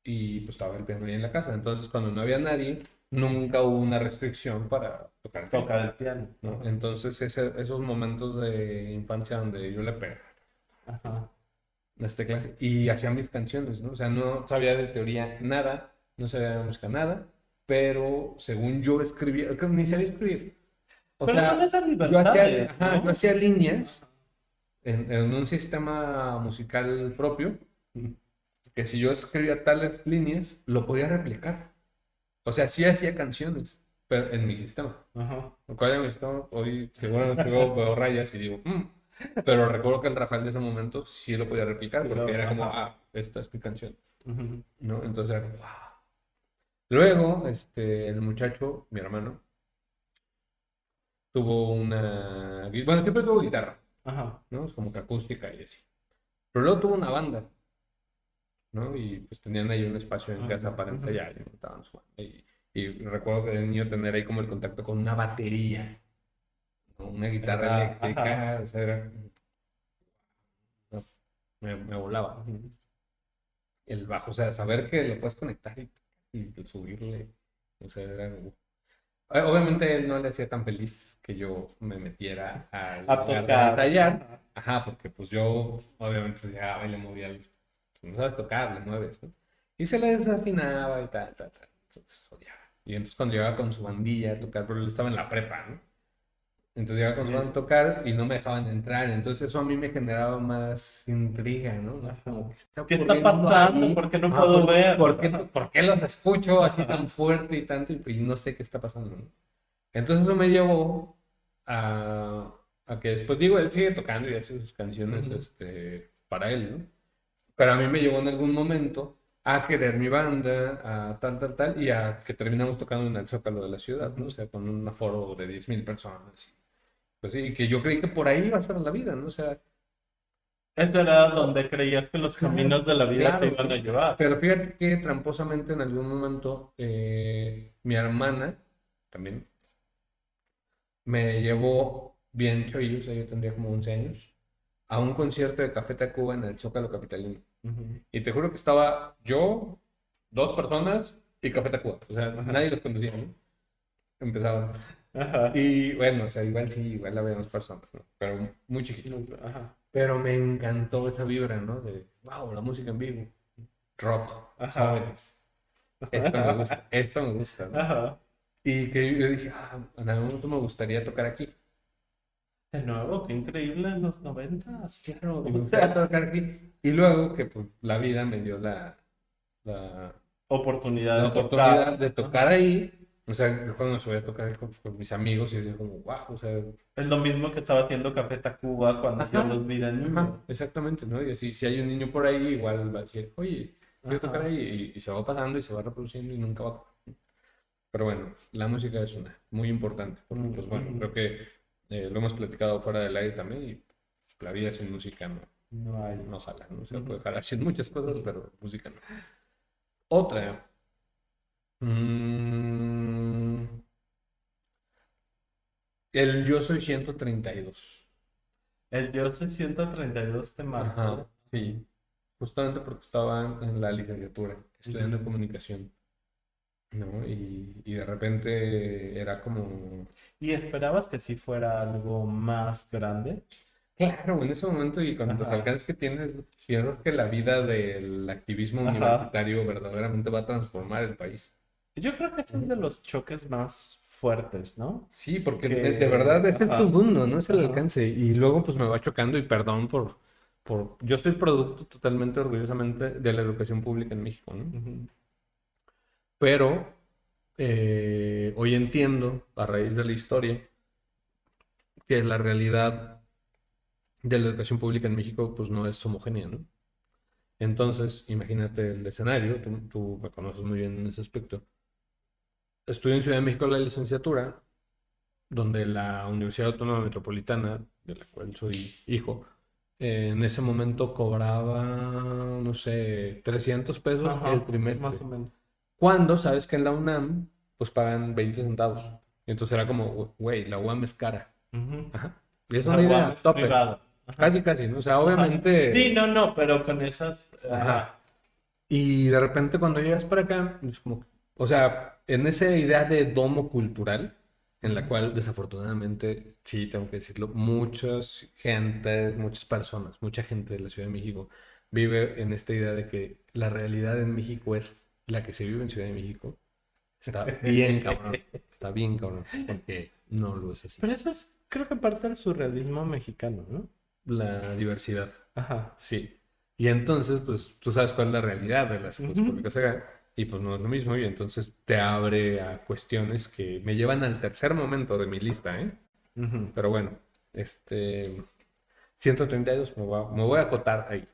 Y pues estaba el piano ahí en la casa. Entonces, cuando no había nadie, nunca hubo una restricción para tocar el piano, Tocar el piano. ¿no? Ajá. Entonces, esos momentos de infancia donde yo le pego, Ajá. las teclas y hacía mis canciones, ¿no? O sea, no sabía de teoría nada, no sabía de música nada, pero según yo escribía, creo que ni sabía escribir. O Pero son sea, esas libertades, yo ¿no? hacía líneas en un sistema musical propio, que si yo escribía tales líneas, lo podía replicar. O sea, sí hacía canciones, pero en mi sistema. Ajá. Lo cual en mi sistema, hoy seguramente veo rayas y digo, "Mm". Pero recuerdo que el Rafael de ese momento sí lo podía replicar Sí, porque era como, ajá. esta es mi canción, Ujú. ¿no? Entonces era como, "Wow". Luego, el muchacho, mi hermano, tuvo bueno, siempre tuvo guitarra, Ajá. ¿no? Es como que acústica y así. Pero luego tuvo una banda, ¿no? Y pues tenían ahí un espacio en casa para Ujú. ensayar y montaban su banda. Y recuerdo que de niño tener ahí como el contacto con una batería, ¿no? Una guitarra Era, ajá. eléctrica, o sea, no, me volaba. Ujú. El bajo, o sea, saber que lo puedes conectar y subirle, o sea, era como... Obviamente él no le hacía tan feliz que yo me metiera al A lugar de tocar. ensayar, Ajá. ajá, porque pues yo obviamente pues, llegaba y le movía los... No sabes tocar, le mueves, ¿no? Y se le desafinaba y tal, entonces odiaba. Y entonces cuando llegaba con su bandilla a tocar, pero él estaba en la prepa, ¿no? Entonces llegaba con su banda a Eh, tocar y no me dejaban entrar. Entonces eso a mí me generaba más intriga, ¿no? Más como, Ajá. ¿qué está ¿Qué está ocurriendo pasando? ahí? ¿Por qué no Ah, puedo ver? por qué los escucho así tan Ajá. fuerte y tanto y no sé qué está pasando, ¿no? Entonces eso me llevó a, a que después, digo, él sigue tocando y hace sus canciones Ujú. para él, ¿no? Pero a mí me llevó en algún momento a querer mi banda, a tal, y a que terminamos tocando en el Zócalo de la ciudad, ¿no? O Ujú. sea, con un aforo de 10,000 personas. Pues sí, que yo creí que por ahí iba a ser la vida, ¿no? O sea, Eso era donde creías que los claro, caminos de la vida te claro, iban a ¿no? llevar. Pero fíjate que tramposamente en algún momento mi hermana también me llevó bien chollo, o sea, yo tendría como 11 años, a un concierto de Café Tacuba en el Zócalo Capitalino. Ujú. Y te juro que estaba yo, dos personas y Café Tacuba. O sea, Ajá. nadie los conocía, ¿no? Empezaban. Ajá. Y bueno, o sea, igual sí, igual había más personas, ¿no? Pero muy chiquito. Ajá. Pero me encantó esa vibra, ¿no? De, wow, la música en vivo, rock, Ajá. jóvenes. Esto me gusta, ¿no? Ajá. Y que yo dije, en algún momento me gustaría tocar aquí. De nuevo, qué increíble en los noventas. Claro, y me O gustaría sea, tocar aquí. Y luego que pues, la vida me dio la, oportunidad la de oportunidad tocar. de tocar Ajá. ahí. O sea, yo cuando me subí a tocar con mis amigos y yo como, wow, o sea, Es lo mismo que estaba haciendo Café Tacuba cuando yo ajá, los vi de niño. exactamente, ¿no? Y así, si hay un niño por ahí, igual va a decir, oye, quiero tocar Ajá. ahí, y se va pasando y se va reproduciendo y nunca va. Pero bueno, la música es una, muy importante, porque pues bueno, Ujú. creo que lo hemos platicado fuera del aire también y la vida sin música no, No hay. no jala, ¿no? O sea, Ujú. puede jalar sin muchas cosas, Ujú. pero música no. Otra, mm, el Yo Soy 132. El Yo Soy 132 te Ajá, marcó. sí. Justamente porque estaba en la licenciatura, estudiando Ujú. comunicación, ¿no? Y de repente era como, ¿Y esperabas que sí fuera algo más grande? claro, en ese momento y con los Ajá. alcances que tienes, piensas que la vida del activismo Ajá. universitario verdaderamente va a transformar el país. Yo creo que ese es Ujú. de los choques más fuertes, ¿no? Sí, porque de verdad Que, ese es tu ajá, mundo, no es el ajá, alcance. Y luego pues me va chocando y perdón yo soy producto totalmente orgullosamente de la educación pública en México, ¿no? ujú, Pero hoy entiendo, a raíz de la historia, que la realidad de la educación pública en México pues no es homogénea, ¿no? Entonces, imagínate el escenario, tú me conoces muy bien en ese aspecto. Estudio en Ciudad de México la licenciatura, donde la Universidad Autónoma Metropolitana, de la cual soy hijo, en ese momento cobraba, no sé, 300 pesos el ajá, más trimestre. o menos. Cuando sabes que en la UNAM, pues pagan 20 centavos. Y entonces era como, güey, la UAM es cara. Ujú. Ajá. Y es La una UAM idea, es tope. privada. Ajá, Casi, ¿no? O sea, ajá. Sí, obviamente, no, no, pero con esas, ajá. ajá. Y de repente cuando llegas para acá, es como, o sea, en esa idea de domo cultural, en la Ujú. cual desafortunadamente, sí, tengo que decirlo, muchas gentes, muchas personas, mucha gente de la Ciudad de México vive en esta idea de que la realidad en México es la que se vive en Ciudad de México, está bien cabrón, porque no lo es así. Pero eso es, creo que parte del surrealismo mexicano, ¿no? La diversidad, Ajá. sí. Y entonces, pues tú sabes cuál es la realidad de las cosas Ujú. públicas acá, y pues no es lo mismo, y entonces te abre a cuestiones que me llevan al tercer momento de mi lista, ¿eh? Ujú. Pero bueno, este 132 me voy a acotar ahí.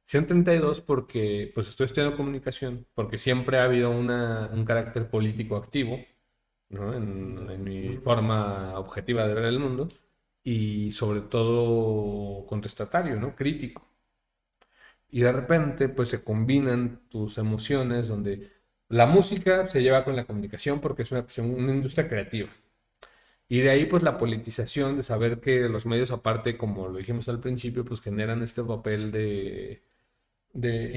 132 porque pues estoy estudiando comunicación, porque siempre ha habido un carácter político activo, ¿no? En mi Ujú. forma objetiva de ver el mundo y sobre todo contestatario, ¿no? Crítico. Y de repente pues se combinan tus emociones donde la música se lleva con la comunicación porque es una industria creativa. Y de ahí pues la politización de saber que los medios aparte, como lo dijimos al principio, pues generan este papel de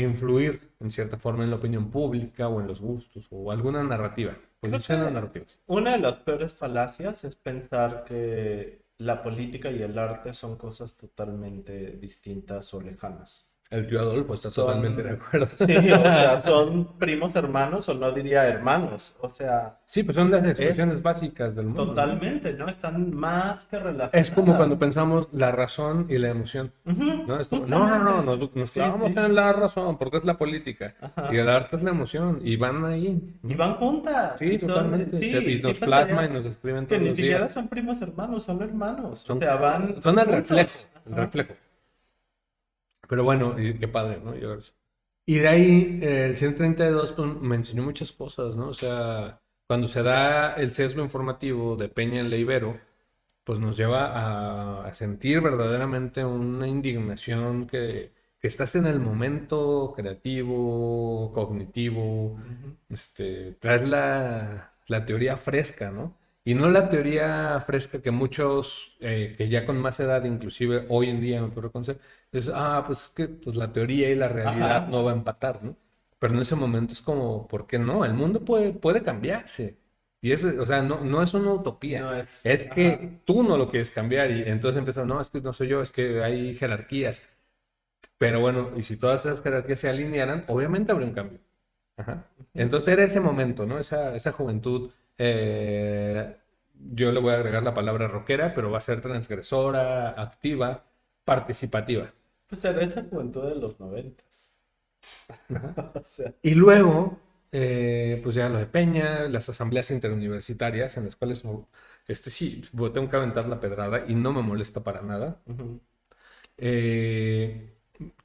influir en cierta forma en la opinión pública o en los gustos o alguna narrativa. Creo Posicionan que narrativas. una de las peores falacias es pensar que la política y el arte son cosas totalmente distintas o lejanas. El tío Adolfo está totalmente de Son, acuerdo. sí, o sea, son primos hermanos o no diría hermanos. O sea, Sí, pues son las es expresiones básicas del mundo, ¿no? totalmente, ¿no? Están más que Es como cuando relacionadas. pensamos la razón y la emoción, Ujú, ¿no? Es como, no, justamente. nos Sí, clavamos sí. en la razón porque es la política y Ajá. el arte es la emoción y van ahí, Y ¿no? van juntas. Sí, Y son, totalmente. Y sí, sí nos plasma y pensaría nos escriben que todos ni los días. siquiera son primos hermanos, son hermanos. O Son, sea, van son el reflejo, juntos. el Ajá. reflejo. Pero bueno, y qué padre, ¿no? Llegar a eso. Y de ahí, el 132 pues, me enseñó muchas cosas, ¿no? O sea, cuando se da el sesgo informativo de Peña en la Ibero, pues nos lleva a sentir verdaderamente una indignación que estás en el momento creativo, cognitivo, Ujú. traes la teoría fresca, ¿no? Y no la teoría fresca que muchos, que ya con más edad, inclusive hoy en día me puedo reconocer, es, pues es que pues, la teoría y la realidad Ajá. no va a empatar, ¿no? Pero en ese momento es como, ¿por qué no? El mundo puede cambiarse. Y es, o sea, no es una utopía. No es. Es Ajá. que tú no lo quieres cambiar y entonces empiezan, no, es que no soy yo, es que hay jerarquías. Pero bueno, y si todas esas jerarquías se alinearan, obviamente habría un cambio. Ajá. Ujú. Entonces era ese momento, ¿no? Esa juventud, yo le voy a agregar la palabra rockera, pero va a ser transgresora, activa, participativa. Pues era esa juventud de los 90. Ajá. O sea. Y luego, pues ya lo de Peña, las asambleas interuniversitarias, en las cuales, sí, tengo que aventar la pedrada y no me molesta para nada. Ujú. Eh,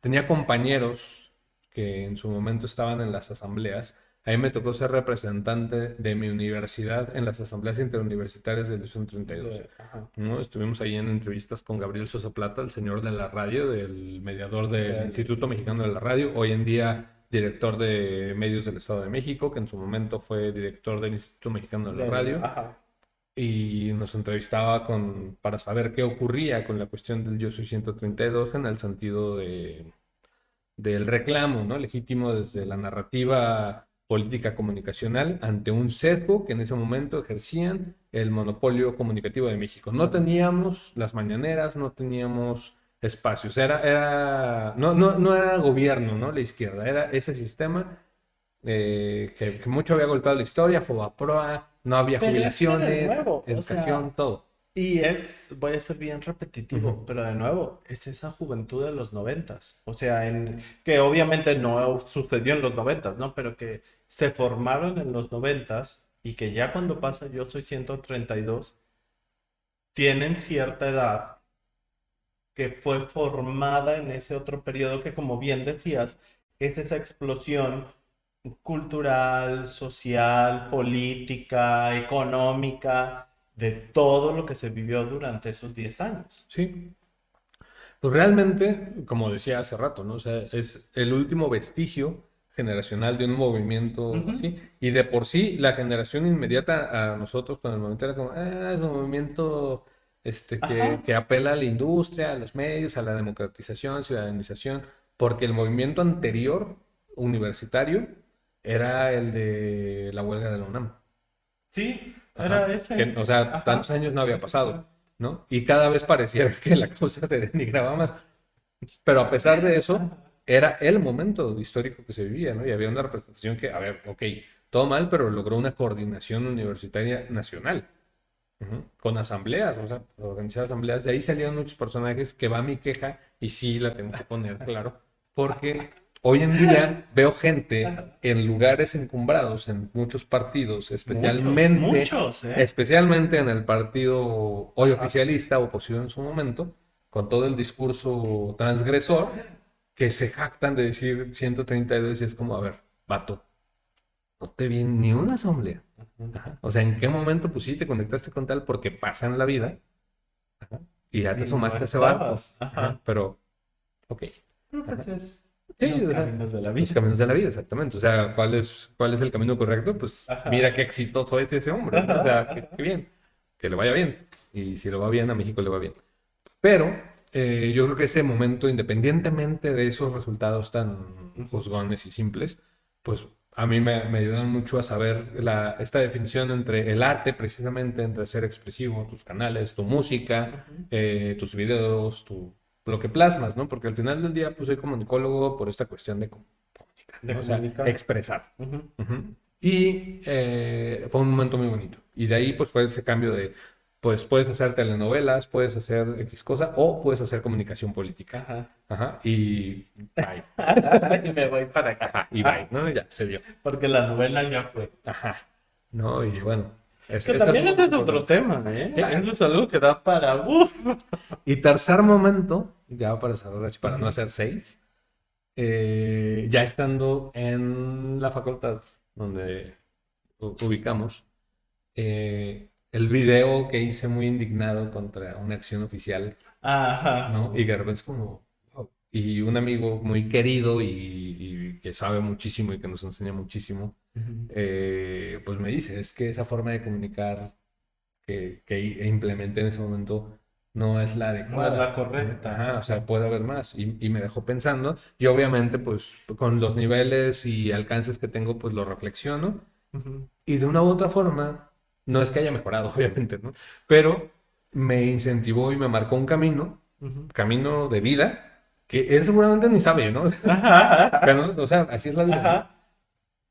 Tenía compañeros que en su momento estaban en las asambleas. A mí me tocó ser representante de mi universidad en las asambleas interuniversitarias del 32, Ajá. ¿no? Estuvimos ahí en entrevistas con Gabriel Sosa Plata, el señor de la radio, del mediador del Instituto Mexicano de la Radio, hoy en día director de medios del Estado de México, que en su momento fue director del Instituto Mexicano de la Radio Ajá. y nos entrevistaba para saber qué ocurría con la cuestión del Yo Soy 132 en el sentido del reclamo, ¿no? Legítimo desde la narrativa política comunicacional ante un sesgo que en ese momento ejercían el monopolio comunicativo de México. No teníamos las mañaneras, no teníamos espacios, no era gobierno, ¿no? La izquierda, era ese sistema que mucho había golpeado la historia, Fobaproa, no había Pero es que de jubilaciones, nuevo, o educación, sea, todo. voy a ser bien Ujú. repetitivo, pero de nuevo, es esa juventud de los 90. O sea, que obviamente no sucedió en los 90, ¿no? Pero que se formaron en los 90 y que ya cuando pasa Yo Soy 132 tienen cierta edad que fue formada en ese otro periodo que, como bien decías, es esa explosión cultural, social, política, económica, de todo lo que se vivió durante esos 10 años. Sí, pues realmente, como decía hace rato, ¿no? O sea, es el último vestigio generacional de un movimiento Ujú. así. Y de por sí, la generación inmediata a nosotros con el movimiento era como, es un movimiento Ajá. que apela a la industria, a los medios, a la democratización, ciudadanización, porque el movimiento anterior, universitario, era el de la huelga de la UNAM. Sí, Ajá. era O ese. sea, tantos Ajá. años no había pasado, Efectivamente. ¿no? Y cada vez pareciera que la cosa se denigraba más. Pero a pesar de eso, Ajá. era el momento histórico que se vivía, ¿no? Y había una representación que, a ver, ok, todo mal, pero logró una coordinación universitaria nacional. Con asambleas, o sea, organizar asambleas. De ahí salieron muchos personajes que va mi queja y sí la tengo que poner, claro, porque hoy en día veo gente en lugares encumbrados en muchos partidos, Muchos, especialmente, muchos, ¿eh? especialmente en el partido hoy oficialista, oposición en su momento, con todo el discurso transgresor, que se jactan de decir 132 y es como, a ver, vato, no te vi en ni una asamblea. Ajá. O sea, ¿en qué momento pues sí te conectaste con tal? Porque pasa en la vida. Ajá. Y ya te Y no sumaste a ese barco. estabas. Ajá. Ajá. Pero, ok. Pero Ajá. pues es Sí, los o sea, caminos de la los vida. caminos de la vida, exactamente. O sea, cuál es el camino correcto? Pues Ajá. mira qué exitoso es ese hombre, ¿no? O Ajá, sea, ajá. qué bien. Que le vaya bien. Y si le va bien, a México le va bien. Pero yo creo que ese momento, independientemente de esos resultados tan juzgones y simples, pues a mí me ayudan mucho a saber esta definición entre el arte, precisamente, entre ser expresivo, tus canales, tu música, Ujú. tus videos, lo que plasmas, ¿no? Porque al final del día, pues soy comunicólogo por esta cuestión de comunicar, De ¿no? O sea, comunicar. expresar. Ujú. Ujú. Y fue un momento muy bonito. Y de ahí pues fue ese cambio de, pues puedes hacer telenovelas, puedes hacer X cosa o puedes hacer comunicación política. Ajá. Ajá. Y bye. Y me voy para acá. Ajá. Y bye, ¿no? Ya se dio. Porque la novela ya fue. Ajá. No, y bueno, Que ese es también un ese es momento otro importante. tema, ¿eh? Sí. Eso es algo que da para... Uf. Y tercer momento, ya para cerrar, así, para no Ujú. hacer seis, ya estando en la facultad donde ubicamos, el video que hice muy indignado contra una acción oficial, Ajá. ¿no? Y que de repente es como, wow. Y un amigo muy querido y que sabe muchísimo y que nos enseña muchísimo, Ujú. pues me dice, es que esa forma de comunicar que implementé en ese momento no es la No es la adecuada. correcta. Ajá, o sea, Ajá. puede haber más. Y me dejó pensando. Y obviamente, pues con los niveles y alcances que tengo, pues lo reflexiono. Ujú. Y de una u otra forma, no es que haya mejorado, obviamente, ¿no? Pero me incentivó y me marcó un Ujú. camino de vida, que él seguramente ni sabe, ¿no? Ajá. Pero, o sea, así es la vida, ¿no? Ajá.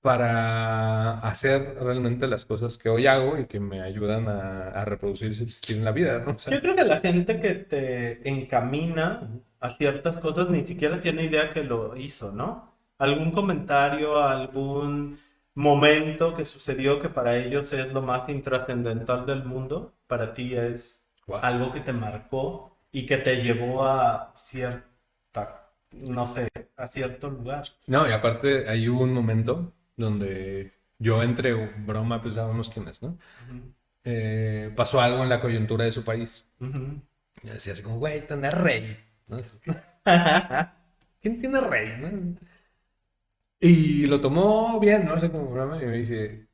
Para hacer realmente las cosas que hoy hago y que me ayudan a reproducir y subsistir en la vida, ¿no? O Yo sea, creo que la gente que te encamina ujú. a ciertas cosas ni siquiera tiene idea que lo hizo, ¿no? Algún comentario, algún momento que sucedió que para ellos es lo más intrascendental del mundo, para ti es Guau. algo que te marcó y que te llevó a cierta, no sé, a cierto lugar. No, y aparte hay un momento donde yo entre broma, pues sabemos quién es, ¿no? Ujú, Pasó algo en la coyuntura de su país. ujú. Y decía así como, güey, tener rey, ¿no? ¿Quién tiene rey, no? Y lo tomó bien, ¿no? Así como broma y me dice,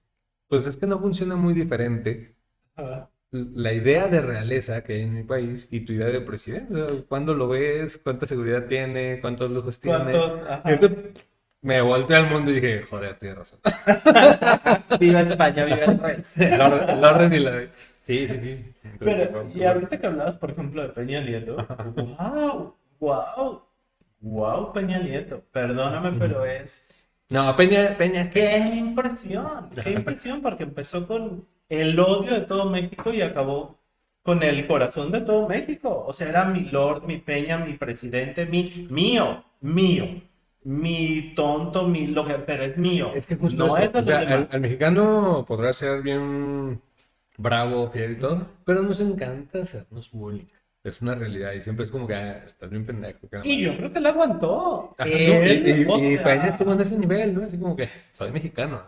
pues es que no funciona muy diferente Ajá. la idea de realeza que hay en mi país y tu idea de presidente. O sea, ¿cuándo lo ves? ¿Cuánta seguridad tiene? ¿Cuántos lujos tiene? ¿Cuántos? Y Ajá. entonces me volteé al mundo y dije, joder, tienes razón. Viva España, viva el rey. El orden y la... Sí, sí, sí. Entonces, Pero, y bueno. ahorita que hablabas, por ejemplo, de Peña Nieto, wow, wow, wow, Peña Nieto, perdóname, pero es, No, Peña es Peña. qué impresión, porque empezó con el odio de todo México y acabó con el corazón de todo México. O sea, era mi Lord, mi Peña, mi presidente, mío, mi tonto, mi lo que, pero es mío, Es que justo no esto, es de o los sea, al demás. mexicano podrá ser bien bravo, fiel y Ujú. todo, pero nos encanta hacernos bullying. Es una realidad y siempre es como que estás bien pendejo, que la Y madre. yo creo que él aguantó. Ajá, no, Él, o y Peña estuvo en sea, ese nivel, ¿no? Así como que soy mexicano,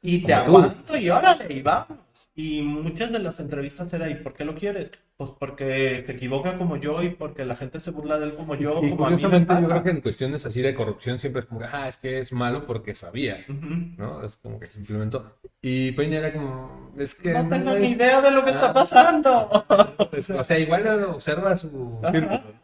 y te como tú. aguanto y órale, y vamos. Y muchas de las entrevistas era, ¿y por qué lo quieres? Pues porque se equivoca como yo y porque la gente se burla de él como yo, Y como a mí me curiosamente yo creo que pasa. en cuestiones así de corrupción siempre es como que, es que es malo porque sabía, Ujú. ¿no? Es como que implementó. Y Peña era como, es que No no tengo ni es... idea de lo que está Ah, pasando. O o sea, sea, igual observa su ajá. círculo.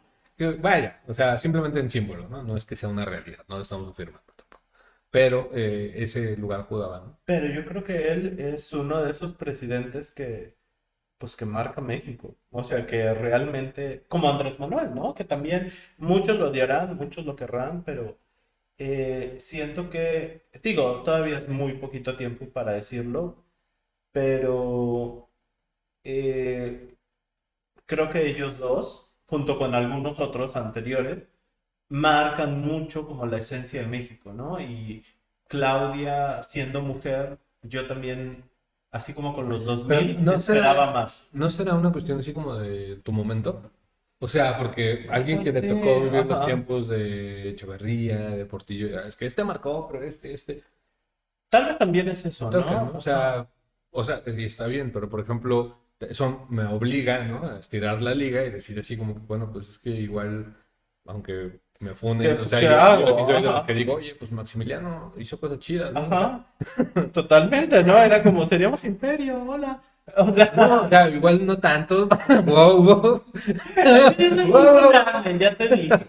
Vaya, o sea, simplemente en símbolo, ¿no? No es que sea una realidad, no lo estamos afirmando tampoco. Pero ese lugar jugaba, ¿no? Pero yo creo que él es uno de esos presidentes que, pues, que marca México. O sea, que realmente, como Andrés Manuel, ¿no? Que también muchos lo odiarán, muchos lo querrán, pero siento que, digo, todavía es muy poquito tiempo para decirlo, pero eh, creo que ellos dos, junto con algunos otros anteriores, marcan mucho como la esencia de México, ¿no? Y Claudia, siendo mujer, yo también, así como con los dos Pero mil esperaba más. ¿no será una cuestión así como de tu momento? O sea, porque alguien que Pues le sí, tocó vivir los ajá. tiempos de Echeverría, de Portillo, es que este marcó, pero este, Tal vez también es me eso, toca, ¿no? ¿no? Ajá. O sea, y está bien, pero por ejemplo, eso me obliga, ¿no? A estirar la liga y decir así como que, bueno, pues es que igual, aunque me funen, o sea, ¿Qué yo sí hago? soy de los que Ajá. digo, oye, pues Maximiliano hizo cosas chidas, ¿no? O sea, Ajá. Totalmente, ¿no? Era como, seríamos imperio, hola. O no, o sea, sea, igual no tanto. Wow, wow. es que yo soy muy Wow. funable, ya te dije.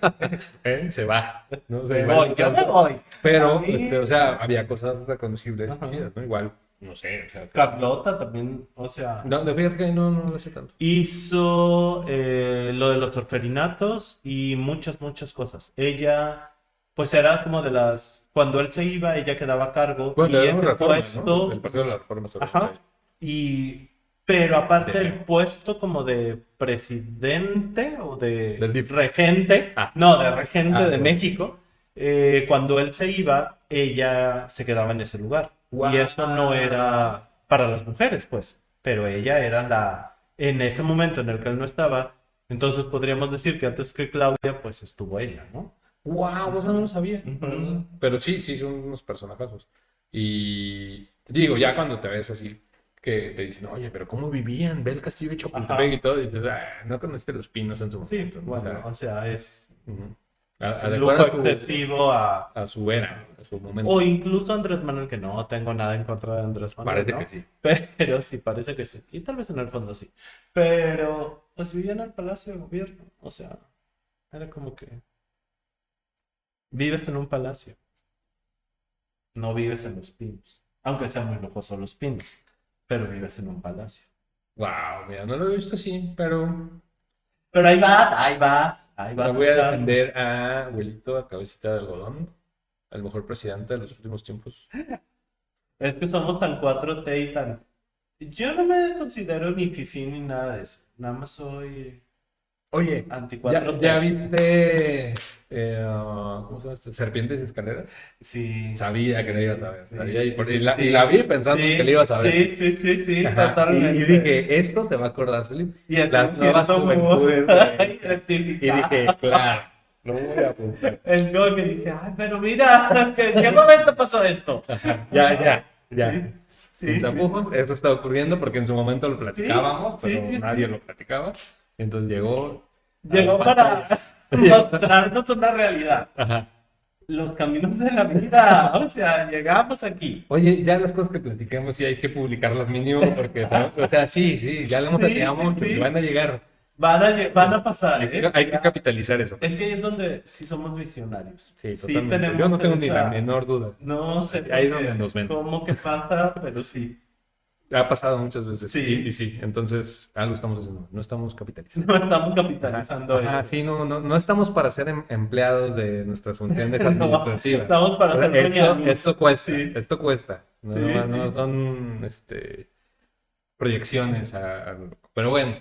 Se va, ¿no? O sea, Me igual voy, no yo me tanto. voy. A Pero, o mí, sea, había cosas reconocibles ajá. chidas, ¿no? Igual, no sé, o sea, Carlota también, o sea, no, fíjate que no lo sé tanto. hizo lo de los orferinatos y muchas, muchas cosas. Ella, pues era como de las, cuando él se iba, ella quedaba a cargo Bueno, le y dieron ese reforma, ¿no? El puesto, Partido de la Reforma se organiza ahí. ajá, y, pero aparte el Debemos. puesto como de presidente o de Del DIF. regente, Ah, no, de regente de bueno. México, cuando él se iba, ella se quedaba en ese lugar. Y eso no ¡Guau! era para las mujeres, pues, pero ella era la, en ese momento en el que él no estaba, entonces podríamos decir que antes que Claudia, pues estuvo ella, ¿no? ¡Guau! Eso no lo sabía, la verdad. Ujú. Pero sí, sí, son unos personajazos. Y digo, ya cuando te ves así, que te dicen, oye, pero ¿cómo vivían? Ve el castillo de Chapultepec y Ajá. todo, y dices, ah, no conociste los pinos en su Sí, momento, ¿no? O bueno, sea, o sea, es ujú. un Adecuar lujo excesivo a su era, a su o momento. incluso Andrés Manuel, que no tengo nada en contra de Andrés Manuel, Parece que ¿no? sí. Pero sí, parece que sí. Y tal vez en el fondo sí. Pero, pues vivía en el Palacio de Gobierno. O sea, era como que vives en un palacio, no vives en los pinos. Aunque sean muy lujosos los pinos, pero vives en un palacio. Wow, mira, no lo he visto así, pero Pero ahí vas, ahí vas, ahí me vas a voy a echarlo. defender a Abuelito a cabecita de algodón, el mejor presidente de los últimos tiempos. Es que somos tan 4T y tan... Yo no me considero ni fifí ni nada de eso. Nada más soy Oye, anti ya 4T. viste ¿cómo se llama esto? Serpientes y escaleras? Sí, Sabía que la ibas a ver, sabía, sí, y la sí, vi pensando en que la sí, ibas a ver. sí, sí, sí, sí, Ajá, y totalmente. dije, esto se va a acordar, Felipe. Y es que me Las nuevas siento muy juventudes de... Y dije, identificado. claro, lo voy a apuntar. Es como que dije, ay, pero mira, ¿en qué momento pasó esto? Ajá, Ajá. ya. Sí, Sin sí, sí, tapujos, eso está ocurriendo porque en su momento lo sí, platicábamos, sí, pero sí, nadie sí. lo platicaba. Entonces llegó a la Llegó para pantalla. mostrarnos una realidad. Ajá. Los caminos de la vida. O sea, llegamos aquí. Oye, ya las cosas que platicamos sí hay que publicarlas mínimo porque, ¿sabes? O sea, sí, sí, ya le hemos Sí, platicado sí, mucho y van sí. a llegar. Van a pasar, ¿eh? Hay que capitalizar eso. Es que ahí es donde sí somos visionarios. Sí, Sí totalmente. Yo tenemos no tengo ni la esa... menor duda. No sé Ahí por es donde qué, nos ven. cómo que pasa, pero sí. Ha pasado muchas veces y Sí, sí, entonces algo estamos haciendo, no estamos capitalizando. no estamos Ajá, capitalizando ajá, eso. sí, no estamos para ser empleados de nuestras funciones No, administrativas. estamos para O sea, ser Peña esto Nieto. cuesta, Sí, esto cuesta. No, sí, no sí. son proyecciones. Pero bueno,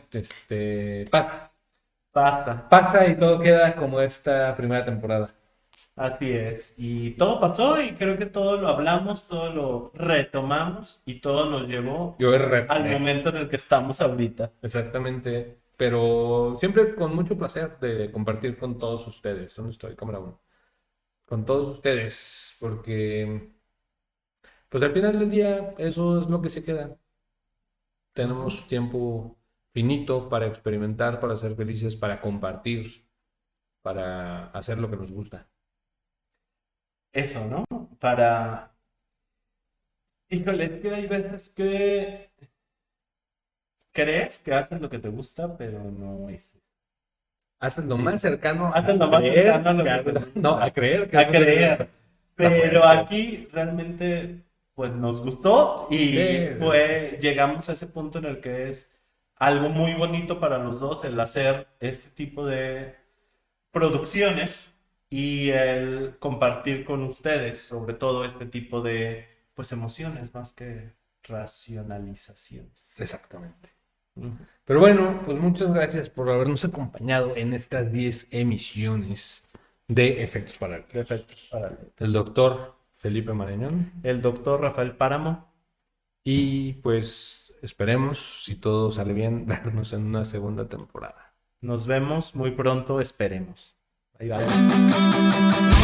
Basta. pasa y todo queda como esta primera temporada. Así es. Y todo pasó y creo que todo lo hablamos, todo lo retomamos y todo nos llevó Yo al retomé, momento en el que estamos ahorita. exactamente, pero siempre con mucho placer de compartir con todos ustedes. ¿Dónde estoy? Cámara 1. Con todos ustedes, porque pues al final del día eso es lo que se queda. Ujú. Tenemos tiempo finito para experimentar, para ser felices, para compartir, para hacer lo que nos gusta. Eso, ¿no? Para... Híjole, es que hay veces que crees que haces lo que te gusta, pero no es. Haces lo más Sí. cercano Haces a lo más cercano a creer lo que que te no, a gusta, creer que a haces lo que te gusta. creer. Está Pero fuerte. aquí realmente, pues nos gustó y Sí, llegamos a ese punto en el que es algo muy bonito para los dos el hacer este tipo de producciones y el compartir con ustedes sobre todo este tipo de pues emociones más que racionalizaciones. Exactamente. Ujú. Pero bueno, pues muchas gracias por habernos acompañado en estas 10 emisiones de Efectos Paralelos. De efectos para El doctor Felipe Marañón. el doctor Rafael Páramo. Y pues esperemos, si todo sale bien, vernos en una segunda temporada. Nos vemos muy pronto, esperemos. Bye bye.